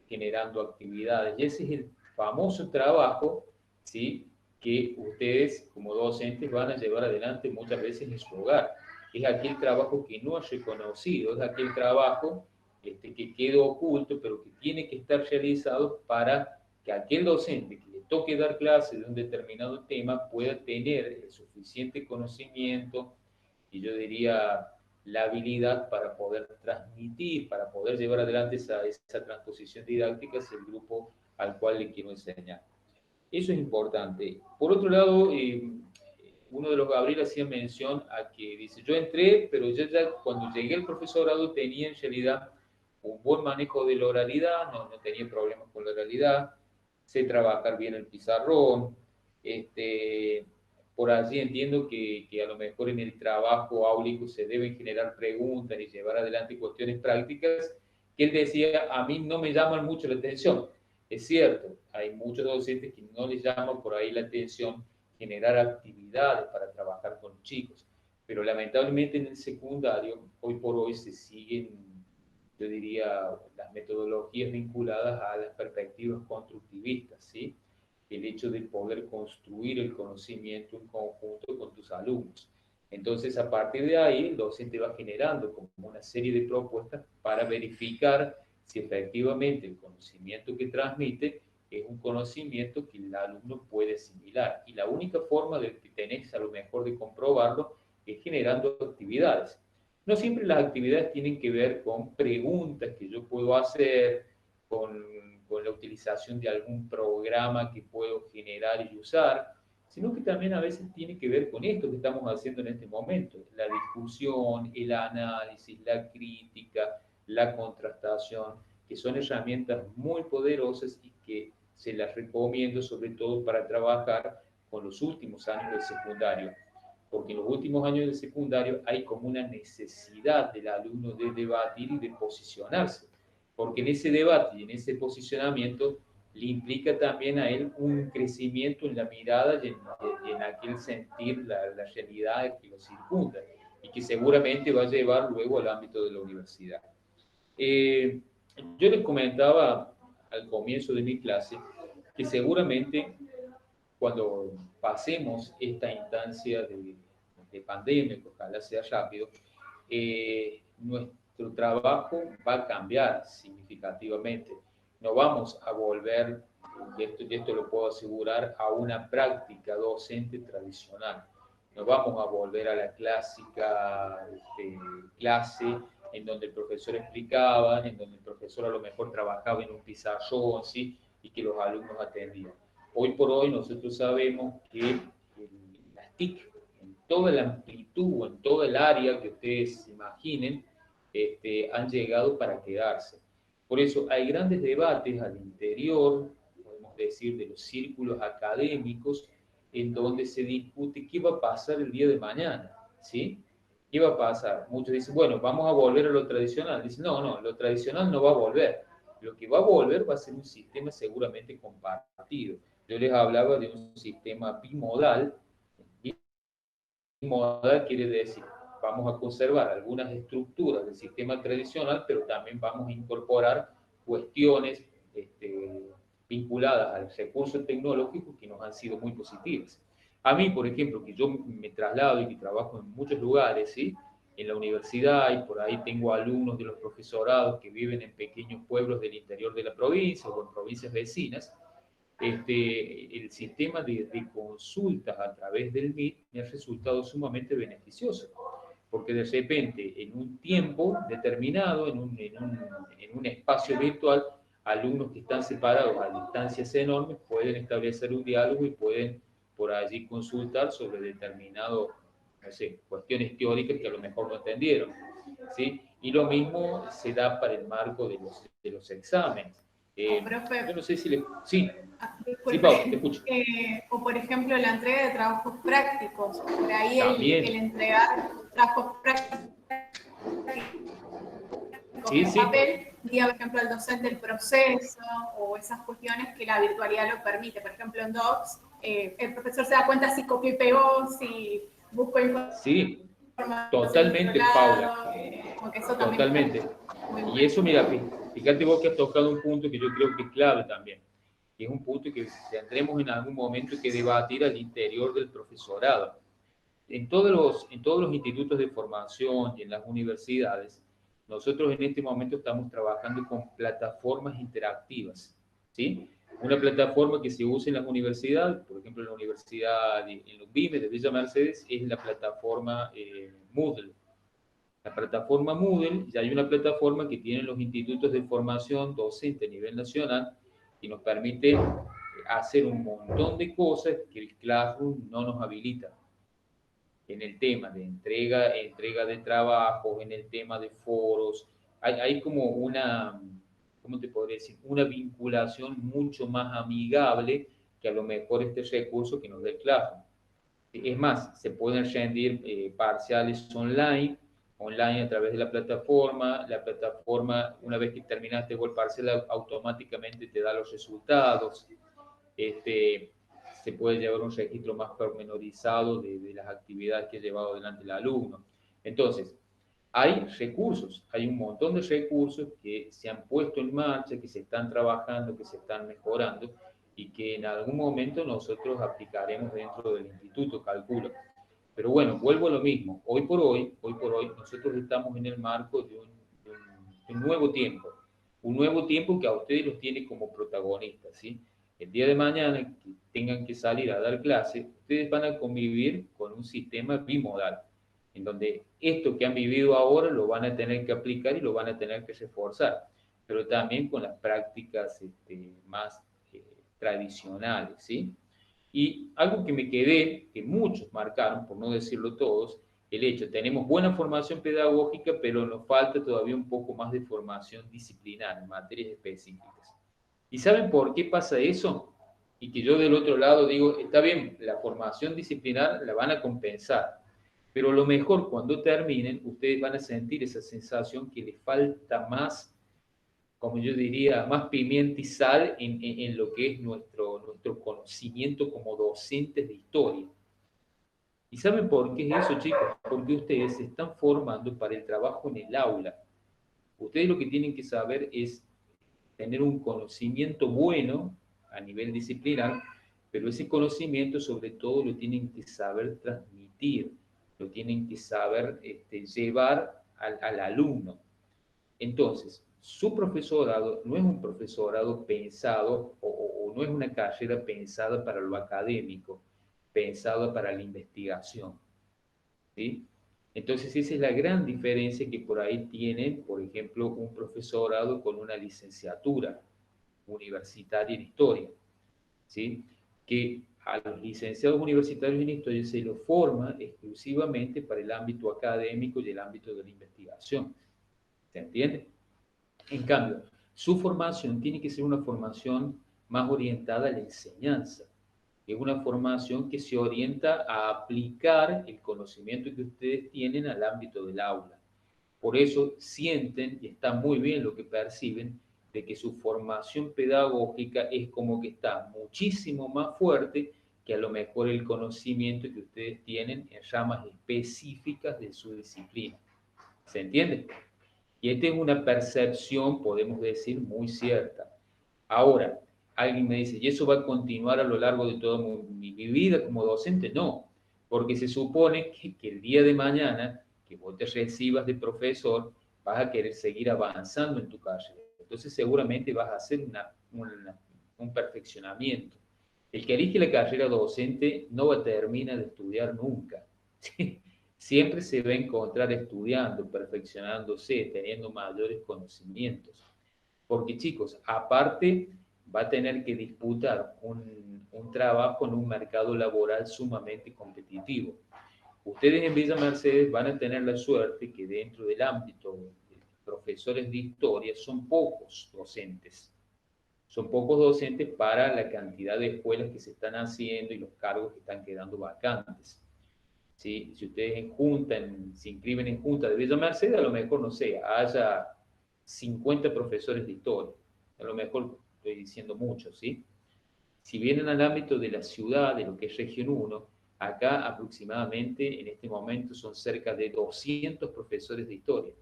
generando actividades. Y ese es el famoso trabajo, ¿sí?, que ustedes como docentes van a llevar adelante muchas veces en su hogar. Es aquel trabajo que no es reconocido, es aquel trabajo que quedó oculto, pero que tiene que estar realizado para que aquel docente que le toque dar clase de un determinado tema pueda tener el suficiente conocimiento y yo diría la habilidad para poder transmitir, para poder llevar adelante esa transposición didáctica hacia el grupo al cual le quiero enseñar. Eso es importante. Por otro lado, uno de los Gabriel hacía mención a que dice, yo entré, pero ya cuando llegué al profesorado tenía en realidad un buen manejo de la oralidad, no tenía problemas con la oralidad, sé trabajar bien el pizarrón, por allí entiendo que a lo mejor en el trabajo áulico se deben generar preguntas y llevar adelante cuestiones prácticas, que él decía, a mí no me llaman mucho la atención. Es cierto, hay muchos docentes que no les llaman por ahí la atención generar actividades para trabajar con chicos, pero lamentablemente en el secundario, hoy por hoy se siguen, yo diría, las metodologías vinculadas a las perspectivas constructivistas, ¿sí? El hecho de poder construir el conocimiento en conjunto con tus alumnos. Entonces, a partir de ahí, el docente va generando como una serie de propuestas para verificar si efectivamente el conocimiento que transmite es un conocimiento que el alumno puede asimilar. Y la única forma de que tenés a lo mejor de comprobarlo es generando actividades. No siempre las actividades tienen que ver con preguntas que yo puedo hacer, con la utilización de algún programa que puedo generar y usar, sino que también a veces tiene que ver con esto que estamos haciendo en este momento, la discusión, el análisis, la crítica, la contrastación, que son herramientas muy poderosas y que se las recomiendo sobre todo para trabajar con los últimos años del secundario, porque en los últimos años del secundario hay como una necesidad del alumno de debatir y de posicionarse, porque en ese debate y en ese posicionamiento le implica también a él un crecimiento en la mirada y en aquel sentir la realidad que lo circunda y que seguramente va a llevar luego al ámbito de la universidad. Yo les comentaba al comienzo de mi clase que seguramente cuando pasemos esta instancia de pandemia, que ojalá sea rápido, nuestro trabajo va a cambiar significativamente. No vamos a volver, y esto lo puedo asegurar, a una práctica docente tradicional. No vamos a volver a la clásica clase en donde el profesor explicaba, en donde el profesor a lo mejor trabajaba en un pizarrón, ¿sí?, y que los alumnos atendían. Hoy por hoy nosotros sabemos que las TIC, en toda la amplitud, en toda el área que ustedes imaginen, han llegado para quedarse. Por eso hay grandes debates al interior, podemos decir, de los círculos académicos, en donde se discute qué va a pasar el día de mañana, ¿sí? ¿Qué va a pasar? Muchos dicen, bueno, vamos a volver a lo tradicional. Dicen, no, lo tradicional no va a volver. Lo que va a volver va a ser un sistema seguramente compartido. Yo les hablaba de un sistema bimodal. Bimodal quiere decir, vamos a conservar algunas estructuras del sistema tradicional, pero también vamos a incorporar cuestiones vinculadas al recurso tecnológico que nos han sido muy positivas. A mí, por ejemplo, que yo me traslado y que trabajo en muchos lugares, ¿sí?, en la universidad, y por ahí tengo alumnos de los profesorados que viven en pequeños pueblos del interior de la provincia o en provincias vecinas, el sistema de consultas a través del MIT me ha resultado sumamente beneficioso, porque de repente en un tiempo determinado, en un espacio virtual, alumnos que están separados a distancias enormes pueden establecer un diálogo y pueden por allí consultar sobre determinadas, no sé, cuestiones teóricas que a lo mejor no entendieron, ¿sí? Y lo mismo se da para el marco de los exámenes. Profe, yo no sé si le... Sí, disculpe, sí, Pau, te escucho. o por ejemplo la entrega de trabajos prácticos, por ahí el entregar trabajos prácticos sí, en papel guía, por ejemplo, al docente el proceso o esas cuestiones que la virtualidad lo permite. Por ejemplo, en Docs, el profesor se da cuenta si copió y pegó, si buscó información Sí, en totalmente, otro Paula. lado, como que eso también Totalmente. está muy Y bueno. eso, mira, fíjate vos que has tocado un punto que yo creo que es clave también, que es un punto que tendremos en algún momento que debatir al interior del profesorado. En todos los institutos de formación y en las universidades, nosotros en este momento estamos trabajando con plataformas interactivas, ¿sí? Una plataforma que se usa en las universidades, por ejemplo, en la Universidad en los BIME de Villa Mercedes, es la plataforma Moodle. La plataforma Moodle, ya hay una plataforma que tienen los institutos de formación docente a nivel nacional y nos permite hacer un montón de cosas que el Classroom no nos habilita en el tema de entrega de trabajos, en el tema de foros. Hay como una, ¿cómo te podría decir? Una vinculación mucho más amigable que a lo mejor este recurso que nos da el Classroom. Es más, se pueden rendir parciales online a través de la plataforma, una vez que terminaste el parcial, automáticamente te da los resultados, este, se puede llevar un registro más pormenorizado de las actividades que ha llevado adelante el alumno. Entonces, hay recursos, hay un montón de recursos que se han puesto en marcha, que se están trabajando, que se están mejorando y que en algún momento nosotros aplicaremos dentro del instituto, calculo. Pero bueno, vuelvo a lo mismo. Hoy por hoy, nosotros estamos en el marco de un nuevo tiempo que a ustedes los tiene como protagonistas, ¿sí? El día de mañana que tengan que salir a dar clase, ustedes van a convivir con un sistema bimodal, en donde esto que han vivido ahora lo van a tener que aplicar y lo van a tener que reforzar, pero también con las prácticas más tradicionales, ¿sí? Y algo que me quedé, que muchos marcaron, por no decirlo todos, el hecho, tenemos buena formación pedagógica, pero nos falta todavía un poco más de formación disciplinar en materias específicas. ¿Y saben por qué pasa eso? Y que yo del otro lado digo, está bien, la formación disciplinar la van a compensar, pero lo mejor cuando terminen, ustedes van a sentir esa sensación que les falta más, como yo diría, más pimienta y sal en lo que es nuestro conocimiento como docentes de historia. ¿Y saben por qué es eso, chicos? Porque ustedes se están formando para el trabajo en el aula. Ustedes lo que tienen que saber es tener un conocimiento bueno a nivel disciplinar, pero ese conocimiento sobre todo lo tienen que saber transmitir, lo tienen que saber llevar al alumno. Entonces, su profesorado no es un profesorado pensado o no es una carrera pensada para lo académico, pensada para la investigación, ¿sí? Entonces, esa es la gran diferencia que por ahí tienen, por ejemplo, un profesorado con una licenciatura universitaria en historia, ¿sí? Que a los licenciados universitarios en historia se los forma exclusivamente para el ámbito académico y el ámbito de la investigación. ¿Se entiende? En cambio, su formación tiene que ser una formación más orientada a la enseñanza. Es una formación que se orienta a aplicar el conocimiento que ustedes tienen al ámbito del aula. Por eso sienten, y está muy bien lo que perciben, de que su formación pedagógica es como que está muchísimo más fuerte que a lo mejor el conocimiento que ustedes tienen en ramas específicas de su disciplina. ¿Se entiende? Y esta es una percepción, podemos decir, muy cierta. Ahora, alguien me dice, ¿y eso va a continuar a lo largo de toda mi vida como docente? No, porque se supone que el día de mañana que vos te recibas de profesor, vas a querer seguir avanzando en tu carrera. Entonces seguramente vas a hacer un perfeccionamiento. El que elige la carrera docente no va a terminar de estudiar nunca. Siempre se va a encontrar estudiando, perfeccionándose, teniendo mayores conocimientos. Porque chicos, aparte va a tener que disputar un trabajo en un mercado laboral sumamente competitivo. Ustedes en Villa Mercedes van a tener la suerte que dentro del ámbito de profesores de historia son pocos docentes. Son pocos docentes para la cantidad de escuelas que se están haciendo y los cargos que están quedando vacantes. ¿Sí? Si ustedes se inscriben en Junta de Villa Mercedes, a lo mejor, no sé, haya 50 profesores de historia. A lo mejor estoy diciendo mucho, ¿sí? Si vienen al ámbito de la ciudad, de lo que es región 1, acá aproximadamente en este momento son cerca de 200 profesores de historia.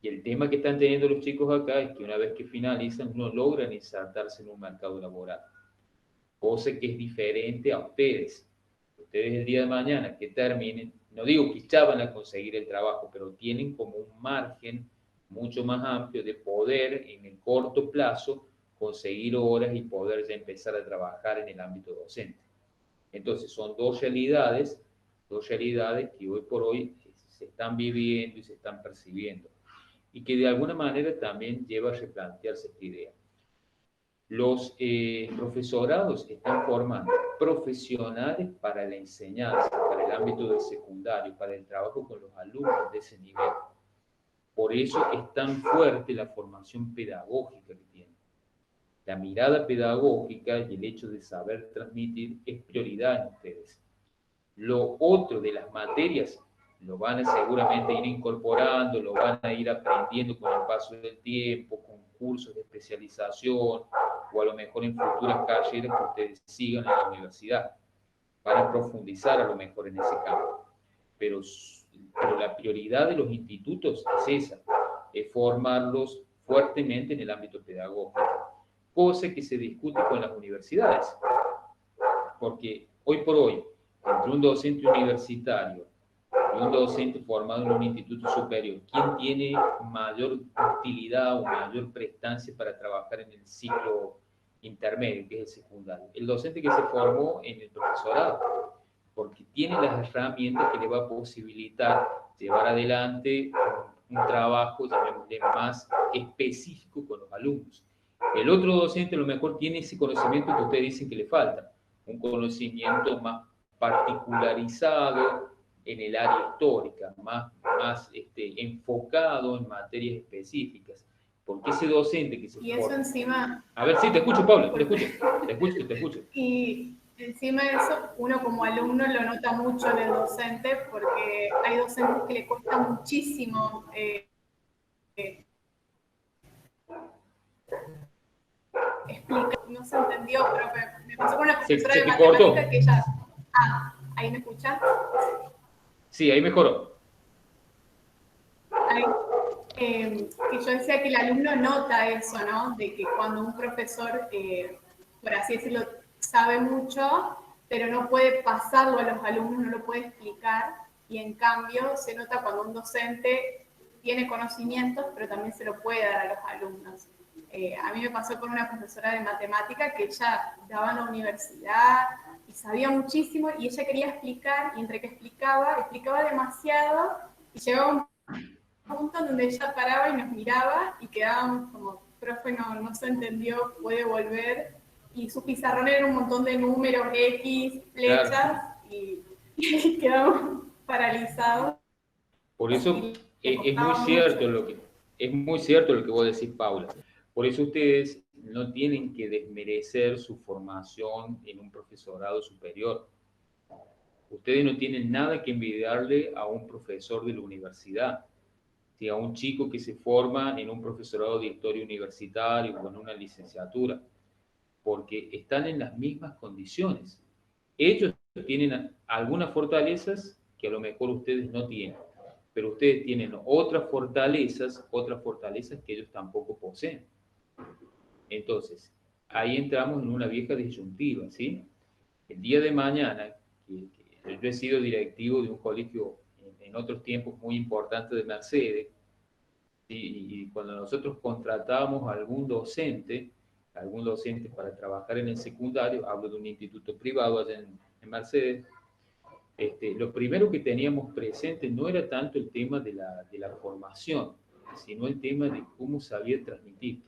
Y el tema que están teniendo los chicos acá es que una vez que finalizan no logran insertarse en un mercado laboral, cosa que es diferente a ustedes. Ustedes el día de mañana que terminen, no digo que ya van a conseguir el trabajo, pero tienen como un margen mucho más amplio de poder en el corto plazo conseguir horas y poder ya empezar a trabajar en el ámbito docente. Entonces son dos realidades que hoy por hoy se están viviendo y se están percibiendo y que de alguna manera también lleva a replantearse esta idea. Los profesorados están formando profesionales para la enseñanza, para el ámbito del secundario, para el trabajo con los alumnos de ese nivel. Por eso es tan fuerte la formación pedagógica que tienen. La mirada pedagógica y el hecho de saber transmitir es prioridad en ustedes. Lo otro de las materias lo van a seguramente ir incorporando, lo van a ir aprendiendo con el paso del tiempo, con cursos de especialización o a lo mejor en futuras carreras que ustedes sigan en la universidad. Van a profundizar a lo mejor en ese campo. Pero la prioridad de los institutos es esa, es formarlos fuertemente en el ámbito pedagógico, cosa que se discute con las universidades. Porque hoy por hoy, entre un docente universitario y un docente formado en un instituto superior, ¿quién tiene mayor utilidad o mayor prestancia para trabajar en el ciclo intermedio, que es el secundario? El docente que se formó en el profesorado, porque tiene las herramientas que le va a posibilitar llevar adelante un trabajo, llamémosle, más específico con los alumnos. El otro docente a lo mejor tiene ese conocimiento que ustedes dicen que le falta, un conocimiento más particularizado en el área histórica, más enfocado en materias específicas. Porque ese docente que se Y eso forma... encima... A ver, sí, te escucho, Paula, te escucho. Y encima de eso, uno como alumno lo nota mucho en el docente, porque hay docentes que le cuesta muchísimo explicar. No se entendió, pero me pasó con una profesora de matemática que ella... Ah, ¿ahí me escuchan? Sí, ahí mejoró. Que yo decía que el alumno nota eso, ¿no? De que cuando un profesor, por así decirlo, sabe mucho, pero no puede pasarlo a los alumnos, no lo puede explicar, y en cambio se nota cuando un docente tiene conocimientos, pero también se lo puede dar a los alumnos. A mí me pasó con una profesora de matemática que ella daba en la universidad y sabía muchísimo, y ella quería explicar, y entre que explicaba demasiado, y llegaba un punto en donde ella paraba y nos miraba y quedábamos como, profe, no se entendió, puede volver. Y su pizarrón era un montón de números, X, flechas, claro. y quedamos paralizados. Por eso es muy cierto lo que vos decís, Paula. Por eso ustedes no tienen que desmerecer su formación en un profesorado superior. Ustedes no tienen nada que envidiarle a un profesor de la universidad, ¿sí? A un chico que se forma en un profesorado de historia universitario o en una licenciatura, porque están en las mismas condiciones. Ellos tienen algunas fortalezas que a lo mejor ustedes no tienen, pero ustedes tienen otras fortalezas que ellos tampoco poseen. Entonces, ahí entramos en una vieja disyuntiva, ¿sí? El día de mañana, yo he sido directivo de un colegio en otros tiempos muy importante de Mercedes, y cuando nosotros contratábamos a algún docente para trabajar en el secundario, hablo de un instituto privado allá en Mercedes, lo primero que teníamos presente no era tanto el tema de la formación, sino el tema de cómo sabía transmitir,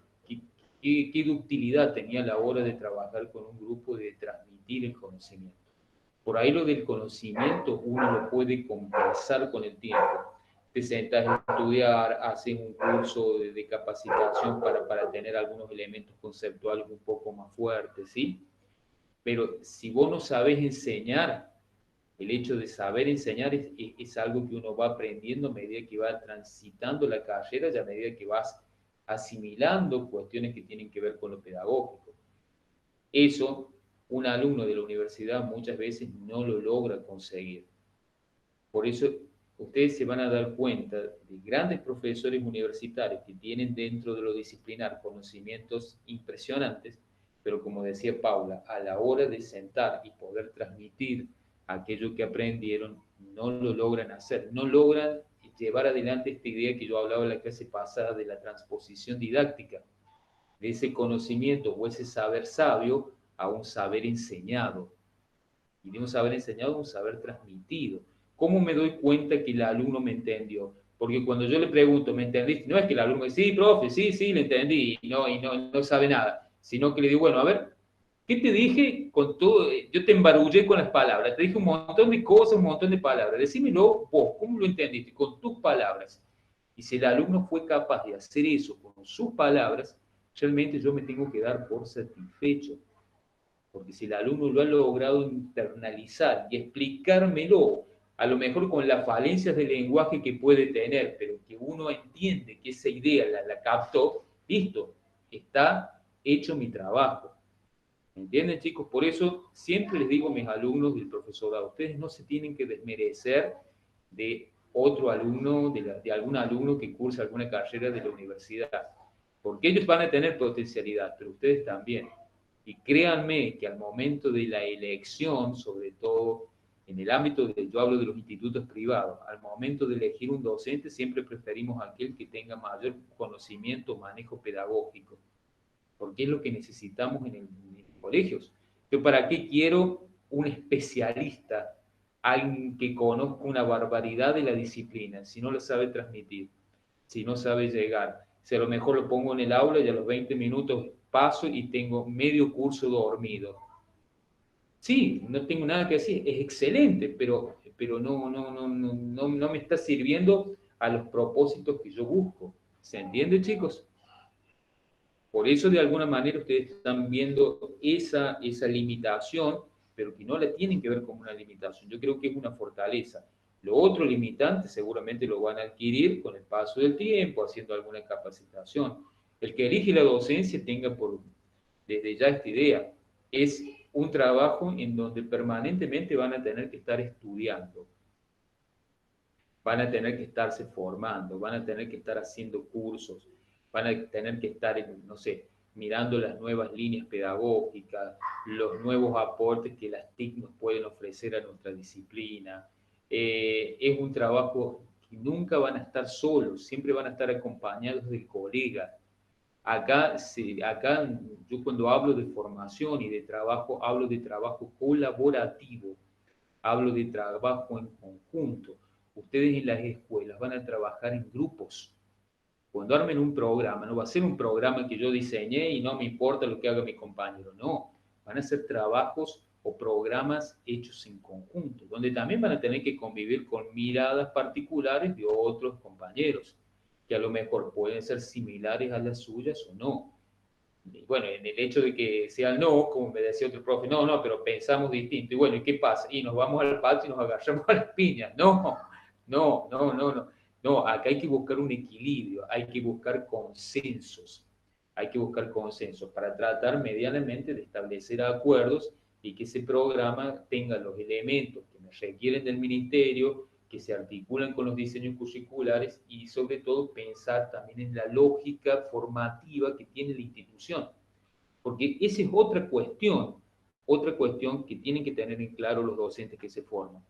qué ductilidad tenía a la hora de trabajar con un grupo, de transmitir el conocimiento. Por ahí lo del conocimiento uno lo puede compensar con el tiempo. Te sentas a estudiar, haces un curso de capacitación para tener algunos elementos conceptuales un poco más fuertes, ¿sí? Pero si vos no sabes enseñar, El hecho de saber enseñar es algo que uno va aprendiendo a medida que va transitando la carrera y a medida que vas asimilando cuestiones que tienen que ver con lo pedagógico. Eso, un alumno de la universidad muchas veces no lo logra conseguir. Por eso, ustedes se van a dar cuenta de grandes profesores universitarios que tienen dentro de lo disciplinar conocimientos impresionantes, pero como decía Paula, a la hora de sentar y poder transmitir aquello que aprendieron, no lo logran hacer, no logran llevar adelante esta idea que yo hablaba en la clase pasada de la transposición didáctica, de ese conocimiento o ese saber sabio a un saber enseñado, y de un saber enseñado a un saber transmitido. ¿Cómo me doy cuenta que el alumno me entendió? Porque cuando yo le pregunto, ¿me entendiste? No es que el alumno dice, sí, profe, sí, le entendí, no sabe nada, sino que le digo, bueno, a ver, ¿qué te dije con todo? Yo te embarullé con las palabras, te dije un montón de cosas, un montón de palabras. Decímelo vos, ¿cómo lo entendiste? Con tus palabras. Y si el alumno fue capaz de hacer eso con sus palabras, realmente yo me tengo que dar por satisfecho. Porque si el alumno lo ha logrado internalizar y explicármelo, a lo mejor con las falencias del lenguaje que puede tener, pero que uno entiende que esa idea la captó, listo, está hecho mi trabajo. ¿Entienden, chicos? Por eso siempre les digo a mis alumnos del profesorado, ustedes no se tienen que desmerecer de otro alumno, de algún alumno que cursa alguna carrera de la universidad, porque ellos van a tener potencialidad, pero ustedes también. Y créanme que al momento de la elección, sobre todo en el ámbito de, yo hablo de los institutos privados, al momento de elegir un docente siempre preferimos a aquel que tenga mayor conocimiento o manejo pedagógico, porque es lo que necesitamos en colegios. Yo, ¿para qué quiero un especialista, alguien que conozca una barbaridad de la disciplina, si no lo sabe transmitir, si no sabe llegar? Si a lo mejor lo pongo en el aula y a los 20 minutos paso y tengo medio curso dormido. Sí, no tengo nada que decir, es excelente, pero no me está sirviendo a los propósitos que yo busco. ¿Se entiende, chicos? Por eso, de alguna manera, ustedes están viendo esa limitación, pero que no la tienen que ver como una limitación. Yo creo que es una fortaleza. Lo otro limitante seguramente lo van a adquirir con el paso del tiempo, haciendo alguna capacitación. El que elige la docencia tenga desde ya esta idea. Es un trabajo en donde permanentemente van a tener que estar estudiando, van a tener que estarse formando, van a tener que estar haciendo cursos, van a tener que estar, no sé, mirando las nuevas líneas pedagógicas, los nuevos aportes que las TIC nos pueden ofrecer a nuestra disciplina. Es un trabajo que nunca van a estar solos, siempre van a estar acompañados del colega. Acá, yo cuando hablo de formación y de trabajo, hablo de trabajo colaborativo, hablo de trabajo en conjunto. Ustedes en las escuelas van a trabajar en grupos. Cuando armen un programa, no va a ser un programa que yo diseñé y no me importa lo que haga mi compañero, no. Van a ser trabajos o programas hechos en conjunto, donde también van a tener que convivir con miradas particulares de otros compañeros, que a lo mejor pueden ser similares a las suyas o no. Y bueno, en el hecho de que sea no, como me decía otro profe, no, pero pensamos distinto. Y bueno, ¿y qué pasa? Y nos vamos al patio y nos agarramos a las piñas. No, acá hay que buscar un equilibrio, hay que buscar consensos. Hay que buscar consensos para tratar medianamente de establecer acuerdos y que ese programa tenga los elementos que nos requieren del ministerio, que se articulan con los diseños curriculares y sobre todo pensar también en la lógica formativa que tiene la institución. Porque esa es otra cuestión que tienen que tener en claro los docentes que se forman.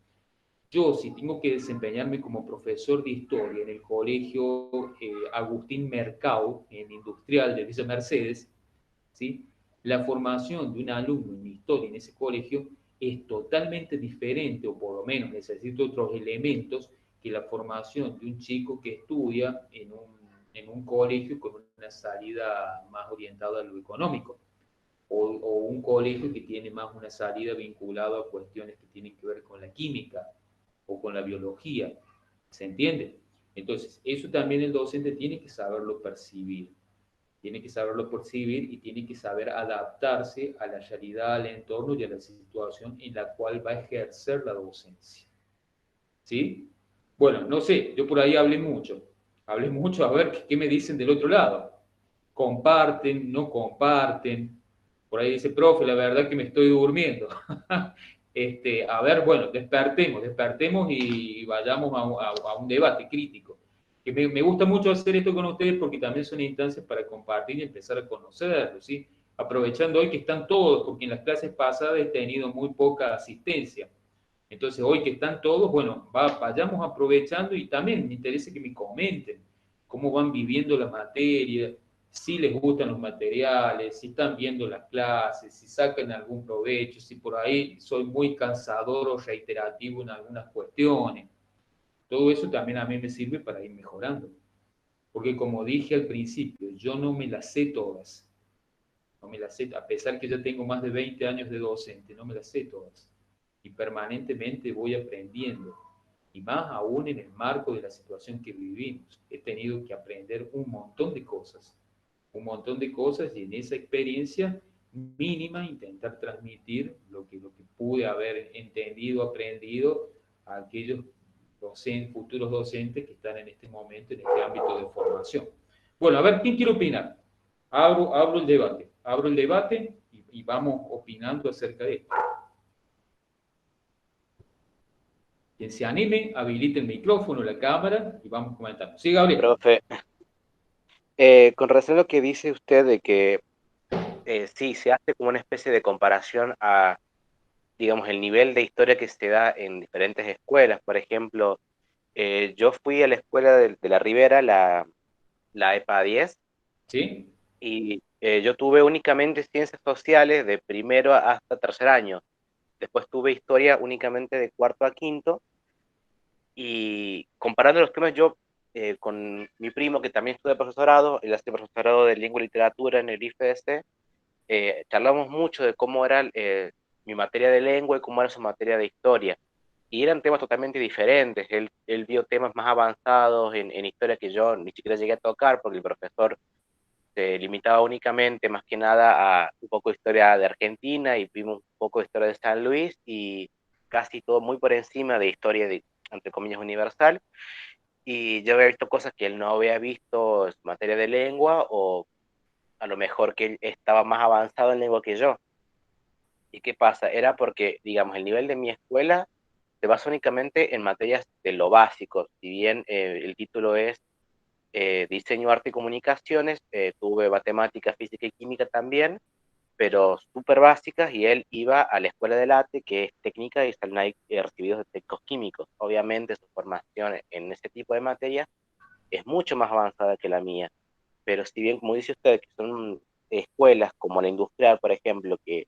Yo, si tengo que desempeñarme como profesor de historia en el colegio Agustín Mercado, en Industrial de Villa Mercedes, ¿sí? La formación de un alumno en historia en ese colegio es totalmente diferente, o por lo menos necesita otros elementos que la formación de un chico que estudia en un colegio con una salida más orientada a lo económico, o un colegio que tiene más una salida vinculada a cuestiones que tienen que ver con la química o con la biología. ¿Se entiende? Entonces, eso también el docente tiene que saberlo percibir. tiene que saberlo percibir y tiene que saber adaptarse a la realidad, al entorno y a la situación en la cual va a ejercer la docencia. ¿Sí? Bueno, no sé, yo por ahí hablé mucho, a ver qué me dicen del otro lado. Comparten, no comparten. Por ahí dice, profe, la verdad que me estoy durmiendo. A ver, bueno, despertemos y vayamos a un debate crítico. Que me gusta mucho hacer esto con ustedes porque también son instancias para compartir y empezar a conocerlos, ¿sí? Aprovechando hoy que están todos, porque en las clases pasadas he tenido muy poca asistencia. Entonces, hoy que están todos, bueno, vayamos aprovechando y también me interesa que me comenten cómo van viviendo la materia, si les gustan los materiales, si están viendo las clases, si sacan algún provecho, si por ahí soy muy cansador o reiterativo en algunas cuestiones. Todo eso también a mí me sirve para ir mejorando. Porque como dije al principio, yo no me las sé todas. No me las sé, a pesar que ya tengo más de 20 años de docente, no me las sé todas. Y permanentemente voy aprendiendo. Y más aún en el marco de la situación que vivimos. He tenido que aprender un montón de cosas y en esa experiencia mínima intentar transmitir lo que pude haber entendido, aprendido a aquellos futuros docentes que están en este momento en este ámbito de formación. Bueno, a ver, ¿quién quiere opinar? Abro el debate y vamos opinando acerca de esto. Quien se anime, habilite el micrófono, la cámara y vamos comentando. Sí, Gabriel. Profe, con relación a lo que dice usted de que sí, se hace como una especie de comparación a, digamos, el nivel de historia que se da en diferentes escuelas. Por ejemplo, yo fui a la escuela de la Ribera, la EPA 10, ¿Sí? y yo tuve únicamente ciencias sociales de primero hasta tercer año. Después tuve historia únicamente de cuarto a quinto. Y comparando los temas, yo con mi primo, que también estudia profesorado, él hace profesorado de lengua y literatura en el IFES, charlamos mucho de cómo era mi materia de lengua y cómo era su materia de historia. Y eran temas totalmente diferentes. Él vio temas más avanzados en historia que yo ni siquiera llegué a tocar porque el profesor se limitaba únicamente, más que nada, a un poco de historia de Argentina y vimos un poco de historia de San Luis y casi todo muy por encima de historia de, entre comillas, universal. Y yo había visto cosas que él no había visto en materia de lengua o a lo mejor que él estaba más avanzado en lengua que yo. ¿Y qué pasa? Era porque, digamos, el nivel de mi escuela se basa únicamente en materias de lo básico. Si bien el título es diseño, arte y comunicaciones, tuve matemática, física y química también, pero súper básicas, y él iba a la escuela de ATE, que es técnica, y salen ahí recibidos de técnicos químicos. Obviamente su formación en ese tipo de materias es mucho más avanzada que la mía, pero si bien, como dice usted, que son escuelas como la industrial, por ejemplo, que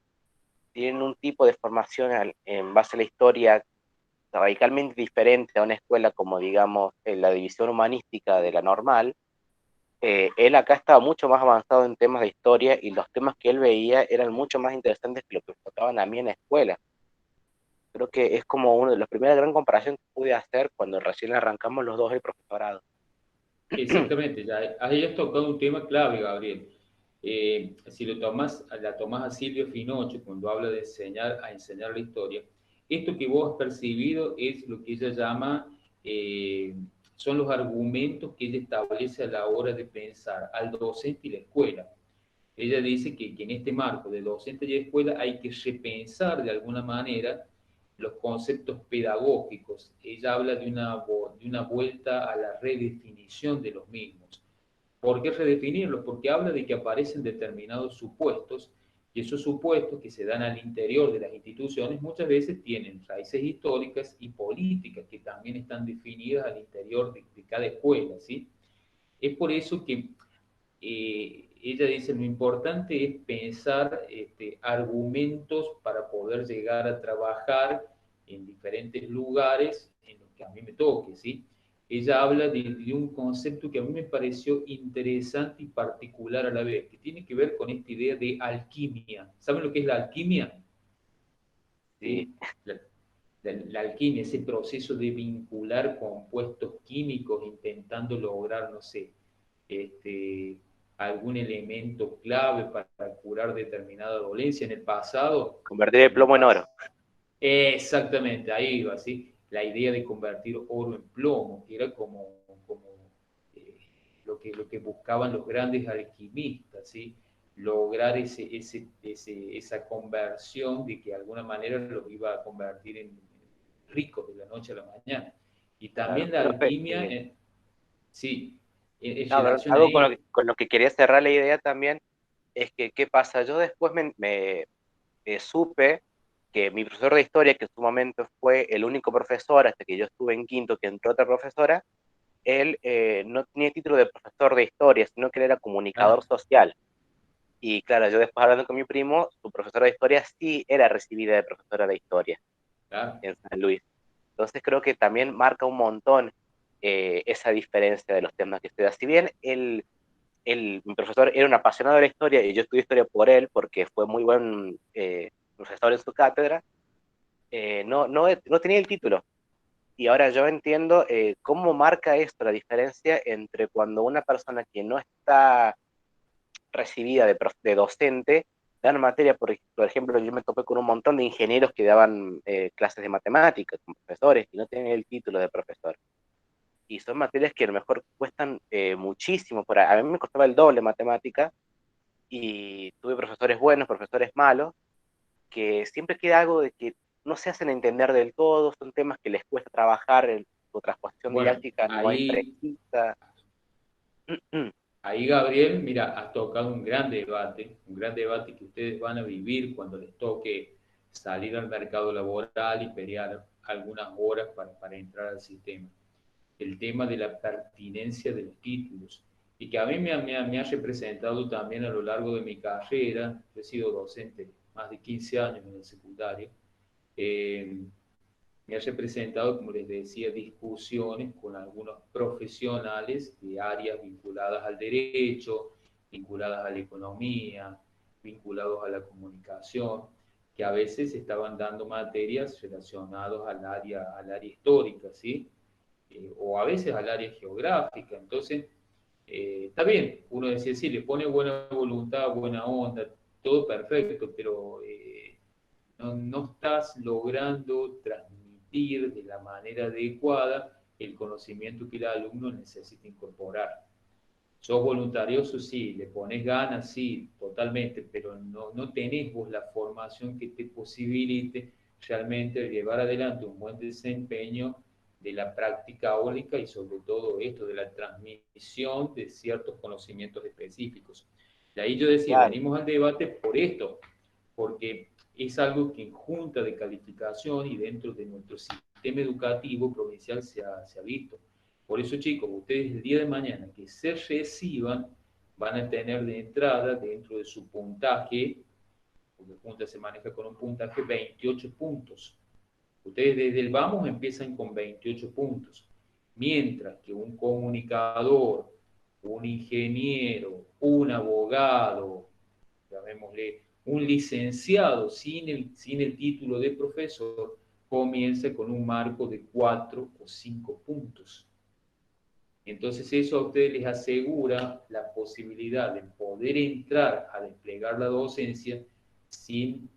tienen un tipo de formación en base a la historia radicalmente diferente a una escuela como, digamos, en la división humanística de la normal, él acá estaba mucho más avanzado en temas de historia y los temas que él veía eran mucho más interesantes que lo que me tocaban a mí en la escuela. Creo que es como una de las primeras gran comparación que pude hacer cuando recién arrancamos los dos el profesorado. Exactamente, ya ahí has tocado un tema clave, Gabriel. Si la tomás a Silvio Finocho cuando habla de enseñar la historia, esto que vos has percibido es lo que ella llama, eh, son los argumentos que ella establece a la hora de pensar al docente y la escuela. Ella dice que en este marco de docente y escuela hay que repensar de alguna manera los conceptos pedagógicos. Ella habla de una vuelta a la redefinición de los mismos. ¿Por qué redefinirlos? Porque habla de que aparecen determinados supuestos y esos supuestos que se dan al interior de las instituciones muchas veces tienen raíces históricas y políticas que también están definidas al interior de cada escuela, ¿sí? Es por eso que ella dice, lo importante es pensar argumentos para poder llegar a trabajar en diferentes lugares en los que a mí me toque, ¿sí? Ella habla de un concepto que a mí me pareció interesante y particular a la vez, que tiene que ver con esta idea de alquimia. ¿Saben lo que es la alquimia? Sí. ¿Sí? La alquimia, ese proceso de vincular compuestos químicos intentando lograr, no sé, este, algún elemento clave para curar determinada dolencia en el pasado. Convertir el plomo en oro. Exactamente, ahí iba, ¿sí? La idea de convertir oro en plomo, que era como lo que buscaban los grandes alquimistas, ¿sí? Lograr esa conversión de que de alguna manera los iba a convertir en ricos de la noche a la mañana. Y también la Claro, profe, alquimia, sí, en no, relación a algo con esto. con lo que quería cerrar la idea también es que, ¿qué pasa? Yo después supe que mi profesor de historia, que en su momento fue el único profesor hasta que yo estuve en quinto, que entró otra profesora, él no tenía título de profesor de historia, sino que él era comunicador Ah, social. Y claro, yo después hablando con mi primo, su profesora de historia sí era recibida de profesora de historia claro. en San Luis. Entonces creo que también marca un montón esa diferencia de los temas que estudia. Si bien mi profesor era un apasionado de la historia y yo estudié historia por él, porque fue muy buen profesor en su cátedra, no tenía el título. Y ahora yo entiendo cómo marca esto la diferencia entre cuando una persona que no está recibida de docente dan materia, por ejemplo, yo me topé con un montón de ingenieros que daban clases de matemáticas, con profesores, y no tienen el título de profesor. Y son materias que a lo mejor cuestan muchísimo. A mí me costaba el doble matemática, y tuve profesores buenos, profesores malos, que siempre queda algo de que no se hacen entender del todo, son temas que les cuesta trabajar, su transposición Bueno, didáctica no es precisa. ahí, Gabriel, mira, has tocado un gran debate que ustedes van a vivir cuando les toque salir al mercado laboral y pelear algunas horas para entrar al sistema. El tema de la pertinencia de los títulos, y que a mí me ha representado también a lo largo de mi carrera. Yo he sido docente más de 15 años en el secundario. eh, Me ha representado, como les decía, discusiones con algunos profesionales de áreas vinculadas al derecho, vinculadas a la economía, vinculados a la comunicación, que a veces estaban dando materias relacionadas al área histórica, ¿sí? O a veces al área geográfica. Entonces, está bien, uno decía, sí, le pone buena voluntad, buena onda, todo perfecto, pero no estás logrando transmitir de la manera adecuada el conocimiento que el alumno necesita incorporar. Sos voluntarioso, sí, le pones ganas, sí, totalmente, pero no tenés vos la formación que te posibilite realmente llevar adelante un buen desempeño de la práctica áulica y sobre todo esto de la transmisión de ciertos conocimientos específicos. De ahí yo decía, Claro, venimos al debate por esto, porque es algo que en junta de calificación y dentro de nuestro sistema educativo provincial se ha visto. Por eso, chicos, ustedes el día de mañana que se reciban van a tener de entrada dentro de su puntaje, porque junta se maneja con un puntaje 28 puntos. Ustedes desde el vamos empiezan con 28 puntos, mientras que un comunicador, un ingeniero, un abogado, llamémosle un licenciado sin el título de profesor, comienza con un marco de 4 o 5 puntos. Entonces eso a ustedes les asegura la posibilidad de poder entrar a desplegar la docencia sin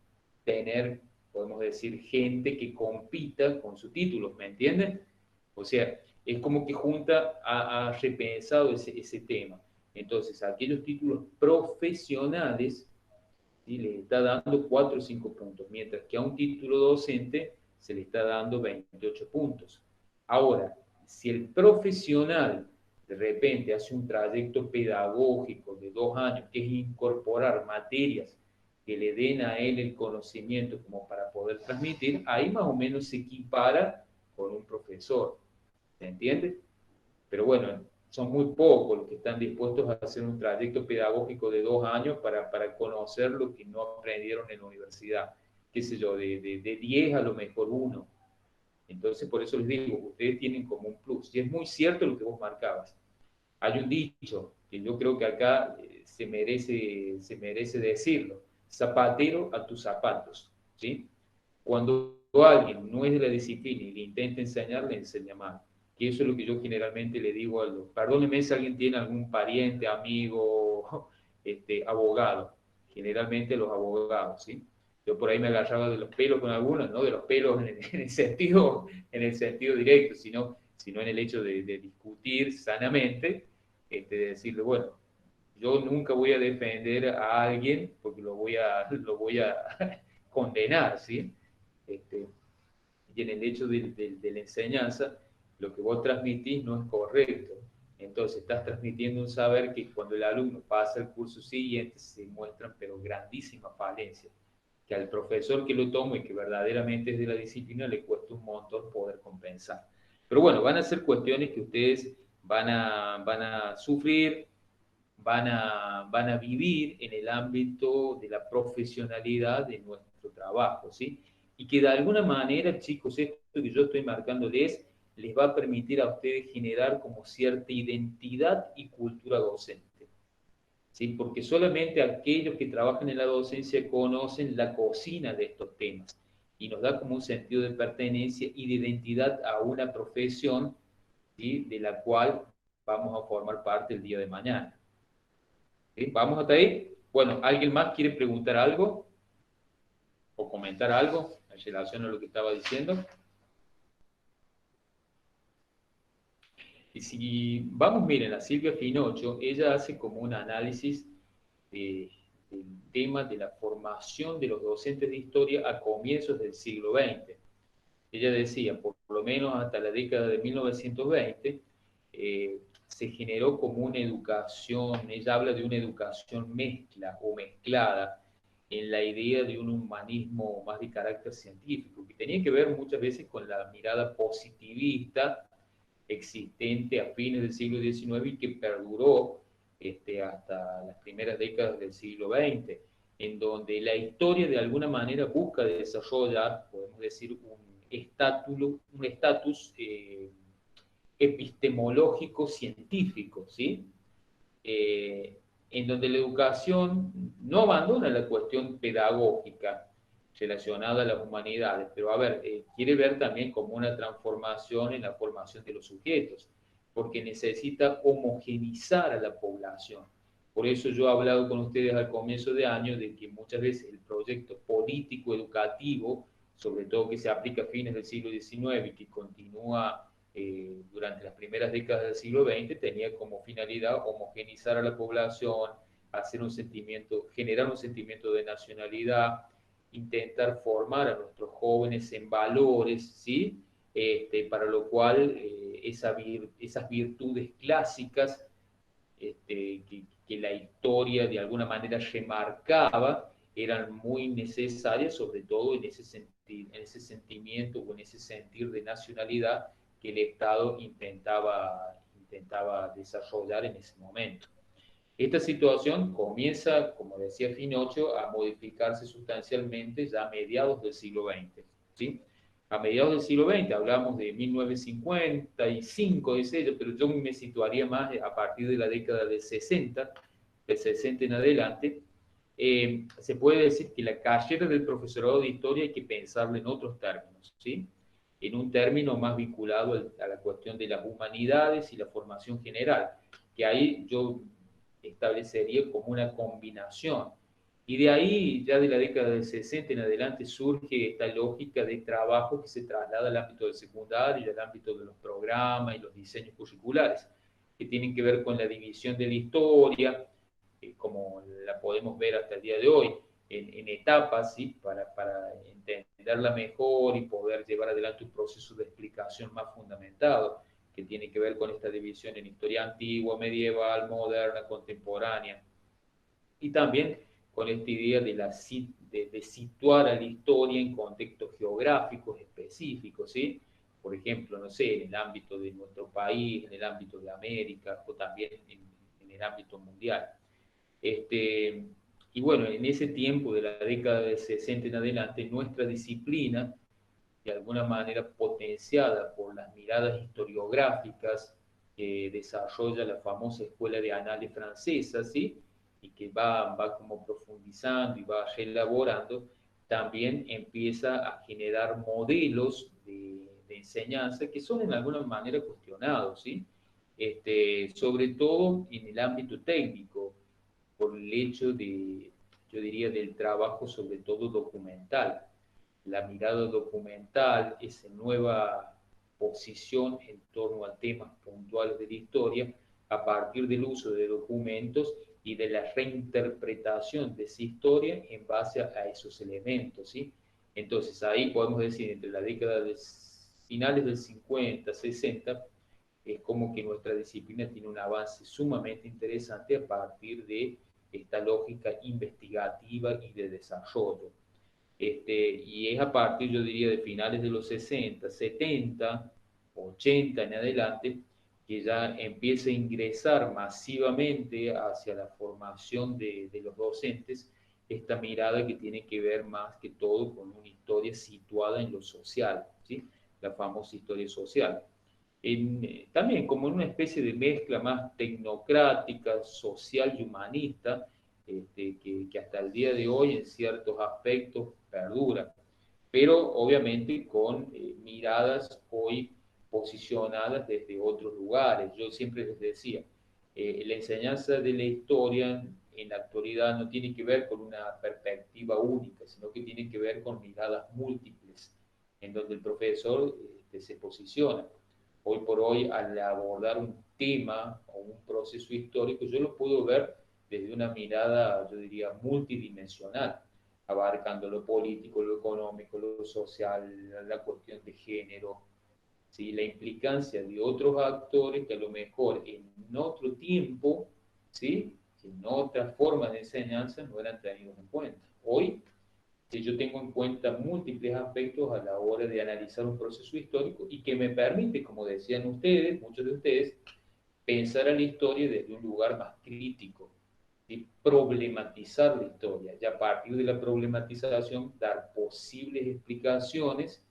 tener, podemos decir, gente que compita con su título, ¿me entienden? O sea, es como que Junta ha repensado ese tema. Entonces, aquellos títulos profesionales, ¿sí?, le está dando 4 o 5 puntos, mientras que a un título docente se le está dando 28 puntos. Ahora, si el profesional de repente hace un trayecto pedagógico de 2 años, que es incorporar materias que le den a él el conocimiento como para poder transmitir, ahí más o menos se equipara con un profesor. ¿Se entiende? Pero bueno, son muy pocos los que están dispuestos a hacer un trayecto pedagógico de 2 años para conocer lo que no aprendieron en la universidad. Qué sé yo, de 10 a lo mejor uno. Entonces, por eso les digo, ustedes tienen como un plus. Y es muy cierto lo que vos marcabas. Hay un dicho que yo creo que acá se merece decirlo. Zapatero a tus zapatos, ¿sí? Cuando alguien no es de la disciplina y le intenta enseñar, le enseña mal. que eso es lo que yo generalmente le digo a los, perdónenme si alguien tiene algún pariente, amigo, abogado, generalmente los abogados, ¿sí? Yo por ahí me agarraba de los pelos con algunos, no de los pelos en el sentido directo, sino en el hecho de discutir sanamente, de decirle, bueno, yo nunca voy a defender a alguien porque lo voy a condenar, ¿sí? Y en el hecho de la enseñanza, lo que vos transmitís no es correcto. Entonces estás transmitiendo un saber que cuando el alumno pasa al curso siguiente se muestran pero grandísimas falencias, que al profesor que lo toma y que verdaderamente es de la disciplina le cuesta un montón poder compensar. Pero bueno, van a ser cuestiones que ustedes van a sufrir, van a vivir en el ámbito de la profesionalidad de nuestro trabajo, ¿sí? Y que de alguna manera, chicos, esto que yo estoy marcándoles, les va a permitir a ustedes generar como cierta identidad y cultura docente, ¿sí? Porque solamente aquellos que trabajan en la docencia conocen la cocina de estos temas y nos da como un sentido de pertenencia y de identidad a una profesión, ¿sí? De la cual vamos a formar parte el día de mañana. ¿Sí? ¿Vamos hasta ahí? Bueno, ¿alguien más quiere preguntar algo o comentar algo en relación a lo que estaba diciendo? Y si vamos, miren, a Silvia Finocho, ella hace como un análisis del tema de la formación de los docentes de historia a comienzos del siglo XX. Ella decía, por lo menos hasta la década de 1920, se generó como una educación, ella habla de una educación mezcla o mezclada, en la idea de un humanismo más de carácter científico, que tenía que ver muchas veces con la mirada positivista existente a fines del siglo XIX y que perduró hasta las primeras décadas del siglo XX, en donde la historia de alguna manera busca desarrollar, podemos decir, un estatus epistemológico científico, ¿sí? En donde la educación no abandona la cuestión pedagógica relacionada a las humanidades, pero a ver, quiere ver también como una transformación en la formación de los sujetos, porque necesita homogenizar a la población. Por eso yo he hablado con ustedes al comienzo de año de que muchas veces el proyecto político educativo, sobre todo que se aplica a fines del siglo XIX y que continúa durante las primeras décadas del siglo XX, tenía como finalidad homogenizar a la población, hacer un sentimiento, generar un sentimiento de nacionalidad, intentar formar a nuestros jóvenes en valores, ¿sí? Para lo cual esas virtudes clásicas que la historia de alguna manera remarcaba eran muy necesarias, sobre todo en ese sentimiento o en ese sentir de nacionalidad que el Estado intentaba desarrollar en ese momento. Esta situación comienza, como decía Finocho, a modificarse sustancialmente ya a mediados del siglo XX, ¿sí? A mediados del siglo XX, hablamos de 1955, dice ella, pero yo me situaría más a partir de la década del 60 en adelante. Se puede decir que la carrera del profesorado de historia hay que pensarla en otros términos, ¿sí? En un término más vinculado a la cuestión de las humanidades y la formación general, que ahí yo establecería como una combinación. Y de ahí, ya de la década del 60 en adelante, surge esta lógica de trabajo que se traslada al ámbito del secundario y al ámbito de los programas y los diseños curriculares, que tienen que ver con la división de la historia, como la podemos ver hasta el día de hoy, en etapas, ¿sí? Para entenderla mejor y poder llevar adelante un proceso de explicación más fundamentado, que tiene que ver con esta división en historia antigua, medieval, moderna, contemporánea, y también con esta idea de situar a la historia en contextos geográficos específicos, ¿sí? Por ejemplo, no sé, en el ámbito de nuestro país, en el ámbito de América, o también en el ámbito mundial. Y bueno, en ese tiempo de la década del 60 en adelante, nuestra disciplina, de alguna manera potenciada por las miradas historiográficas que desarrolla la famosa escuela de análisis francesa, ¿sí? Y que va como profundizando y va reelaborando, también empieza a generar modelos de de enseñanza que son en alguna manera cuestionados, ¿sí? Sobre todo en el ámbito técnico, por el hecho de, yo diría, del trabajo sobre todo documental. La mirada documental, esa nueva posición en torno a temas puntuales de la historia, a partir del uso de documentos y de la reinterpretación de esa historia en base a esos elementos, ¿sí? Entonces ahí podemos decir, entre la década de finales del 50, 60, es como que nuestra disciplina tiene un avance sumamente interesante a partir de esta lógica investigativa y de desarrollo. Y es a partir, yo diría, de finales de los 60, 70, 80 en adelante, que ya empieza a ingresar masivamente hacia la formación de los docentes esta mirada que tiene que ver más que todo con una historia situada en lo social, ¿sí? La famosa historia social. También como en una especie de mezcla más tecnocrática, social y humanista, que hasta el día de hoy en ciertos aspectos perdura, pero obviamente con miradas hoy posicionadas desde otros lugares. Yo siempre les decía, la enseñanza de la historia en la actualidad no tiene que ver con una perspectiva única, sino que tiene que ver con miradas múltiples, en donde el profesor se posiciona. Hoy por hoy, al abordar un tema o un proceso histórico, yo lo puedo ver desde una mirada, yo diría, multidimensional, abarcando lo político, lo económico, lo social, la cuestión de género, ¿sí? La implicancia de otros actores que a lo mejor en otro tiempo, ¿sí? En otras formas de enseñanza no eran tenidos en cuenta. Hoy, si yo tengo en cuenta múltiples aspectos a la hora de analizar un proceso histórico y que me permite, como decían ustedes, muchos de ustedes, pensar a la historia desde un lugar más crítico, y problematizar la historia, y a partir de la problematización dar posibles explicaciones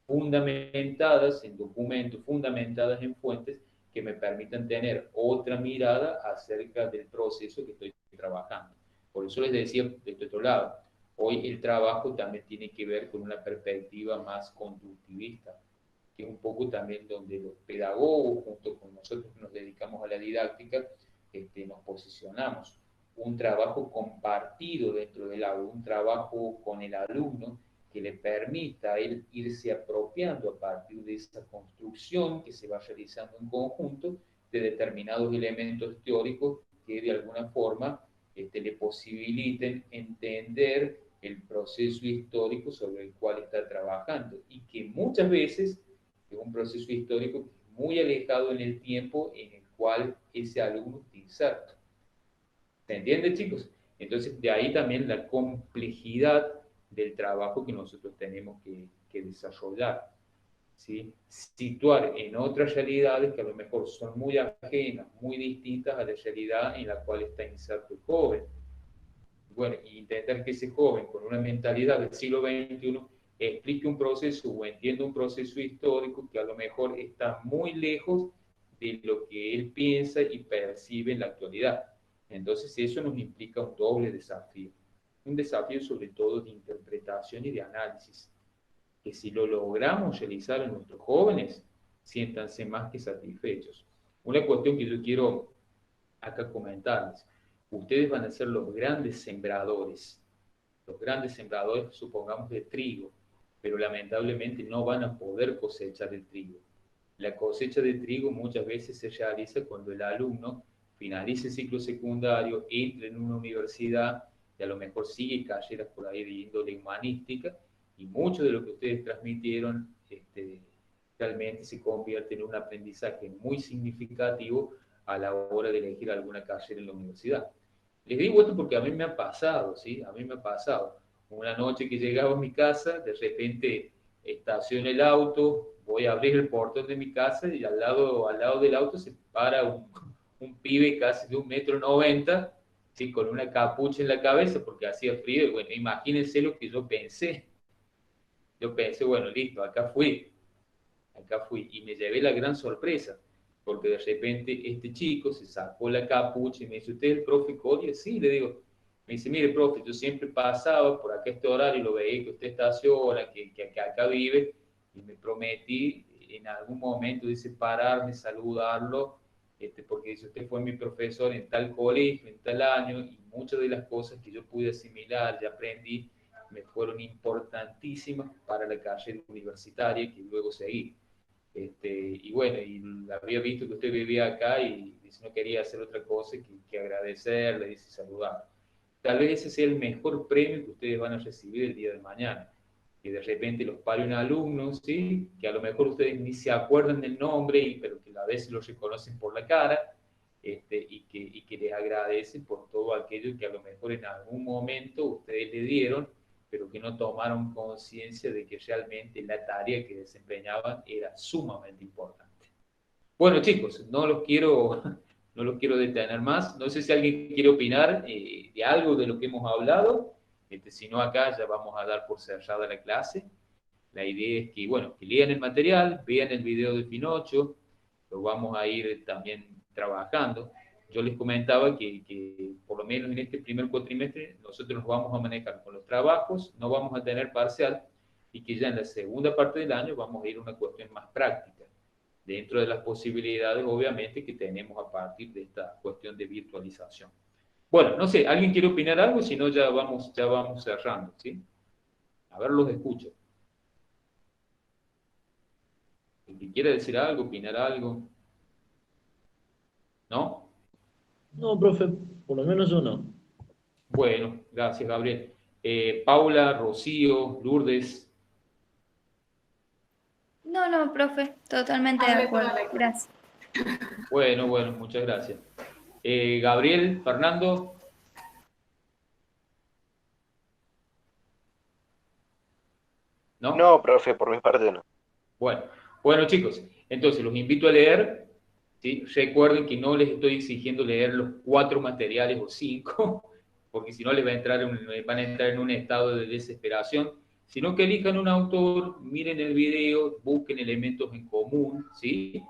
fundamentadas en documentos, fundamentadas en fuentes que me permitan tener otra mirada acerca del proceso que estoy trabajando. Por eso les decía de este otro lado, hoy el trabajo también tiene que ver con una perspectiva más conductivista, que es un poco también donde los pedagogos, junto con nosotros que nos dedicamos a la didáctica, nos posicionamos. Un trabajo compartido dentro del aula, un trabajo con el alumno que le permita a él irse apropiando a partir de esa construcción que se va realizando en conjunto de determinados elementos teóricos que de alguna forma le posibiliten entender el proceso histórico sobre el cual está trabajando y que muchas veces es un proceso histórico muy alejado en el tiempo en el cual ese alumno está inserto. ¿Se entiende, chicos? Entonces, de ahí también la complejidad del trabajo que nosotros tenemos que desarrollar, ¿sí? Situar en otras realidades que a lo mejor son muy ajenas, muy distintas a la realidad en la cual está inserto el joven. Bueno, y intentar que ese joven con una mentalidad del siglo XXI explique un proceso o entienda un proceso histórico que a lo mejor está muy lejos de lo que él piensa y percibe en la actualidad. Entonces eso nos implica un doble desafío. Un desafío sobre todo de interpretación y de análisis, que si lo logramos realizar en nuestros jóvenes, siéntanse más que satisfechos. Una cuestión que yo quiero acá comentarles. Ustedes van a ser los grandes sembradores, supongamos, de trigo, pero lamentablemente no van a poder cosechar el trigo. La cosecha de trigo muchas veces se realiza cuando el alumno finalice el ciclo secundario, entre en una universidad y a lo mejor sigue carreras por ahí de índole humanística, y mucho de lo que ustedes transmitieron realmente se convierte en un aprendizaje muy significativo a la hora de elegir alguna carrera en la universidad. Les digo esto porque a mí me ha pasado, ¿sí? A mí me ha pasado. Una noche que llegaba a mi casa, de repente estaciono el auto, voy a abrir el portón de mi casa y al lado del auto se para un pibe casi de 1,90 m, ¿sí? Con una capucha en la cabeza porque hacía frío. Y bueno, imagínense lo que yo pensé. Yo pensé, bueno, listo, acá fui. Y me llevé la gran sorpresa, porque de repente este chico se sacó la capucha y me dice, ¿usted es el profe Coria? Sí, le digo. Me dice, mire, profe, yo siempre pasaba por acá este horario y lo veía que usted estaciona, que acá vive, y me prometí en algún momento dice pararme, saludarlo, porque dice, usted fue mi profesor en tal colegio, en tal año, y muchas de las cosas que yo pude asimilar y aprendí me fueron importantísimas para la carrera universitaria que luego seguí. Y bueno, y había visto que usted vivía acá y dice, no quería hacer otra cosa que agradecerle, dice, saludar. Tal vez ese sea el mejor premio que ustedes van a recibir el día de mañana. Que de repente los pare un alumno, ¿sí? Que a lo mejor ustedes ni se acuerdan del nombre, pero que a veces los reconocen por la cara, y que les agradecen por todo aquello que a lo mejor en algún momento ustedes le dieron, pero que no tomaron conciencia de que realmente la tarea que desempeñaban era sumamente importante. Bueno, chicos, no los quiero detener más. No sé si alguien quiere opinar de algo de lo que hemos hablado. Si no, acá ya vamos a dar por cerrada la clase. La idea es que, bueno, que lean el material, vean el video de Pinocho, lo vamos a ir también trabajando. Yo les comentaba que por lo menos en este primer cuatrimestre nosotros nos vamos a manejar con los trabajos, no vamos a tener parcial, y que ya en la segunda parte del año vamos a ir a una cuestión más práctica, dentro de las posibilidades, obviamente, que tenemos a partir de esta cuestión de virtualización. Bueno, no sé, ¿alguien quiere opinar algo? Si no, ya vamos cerrando, ¿sí? A ver, los escucho. El que quiera decir algo, opinar algo. ¿No? No, profe, por lo menos yo no. Bueno, gracias, Gabriel. Paula, Rocío, Lourdes. No, profe, totalmente de acuerdo. Gracias. Bueno, muchas gracias. Gabriel, Fernando. ¿No? No, profe, por mi parte no. Bueno, chicos, entonces los invito a leer, ¿sí? Recuerden que no les estoy exigiendo leer los 4 materiales o 5, porque si no les van a entrar en un estado de desesperación, sino que elijan un autor, miren el video, busquen elementos en común, ¿sí?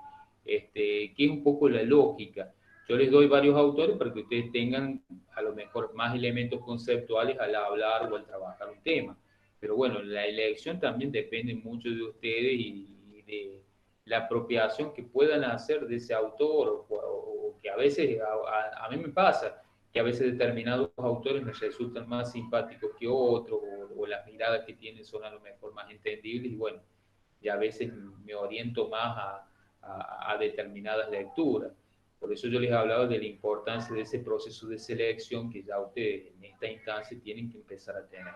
Que es un poco la lógica. Yo les doy varios autores para que ustedes tengan a lo mejor más elementos conceptuales al hablar o al trabajar un tema. Pero bueno, la elección también depende mucho de ustedes y de la apropiación que puedan hacer de ese autor, o que a veces, a mí me pasa, que a veces determinados autores me resultan más simpáticos que otros, o las miradas que tienen son a lo mejor más entendibles, y bueno, y a veces me oriento más a determinadas lecturas. Por eso yo les hablaba de la importancia de ese proceso de selección que ya ustedes en esta instancia tienen que empezar a tener.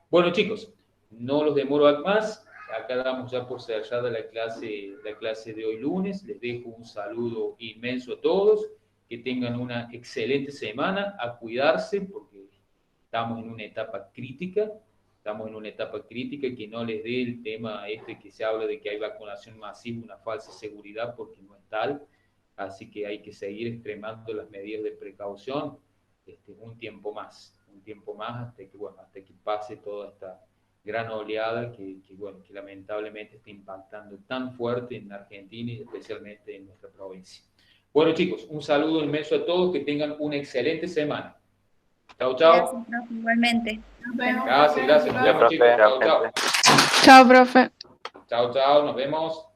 Bueno, chicos, no los demoro más. Acá damos ya por cerrada la clase de hoy lunes. Les dejo un saludo inmenso a todos. Que tengan una excelente semana. A cuidarse porque estamos en una etapa crítica. Que no les dé el tema que se habla de que hay vacunación masiva, una falsa seguridad, porque no es tal. Así que hay que seguir extremando las medidas de precaución un tiempo más hasta que pase toda esta gran oleada que lamentablemente está impactando tan fuerte en Argentina y especialmente en nuestra provincia. Bueno, chicos, un saludo inmenso a todos, que tengan una excelente semana. Chao. Gracias, profe, igualmente. Gracias, nos vemos, chicos. Chao. Chao, profe. Chao, nos vemos.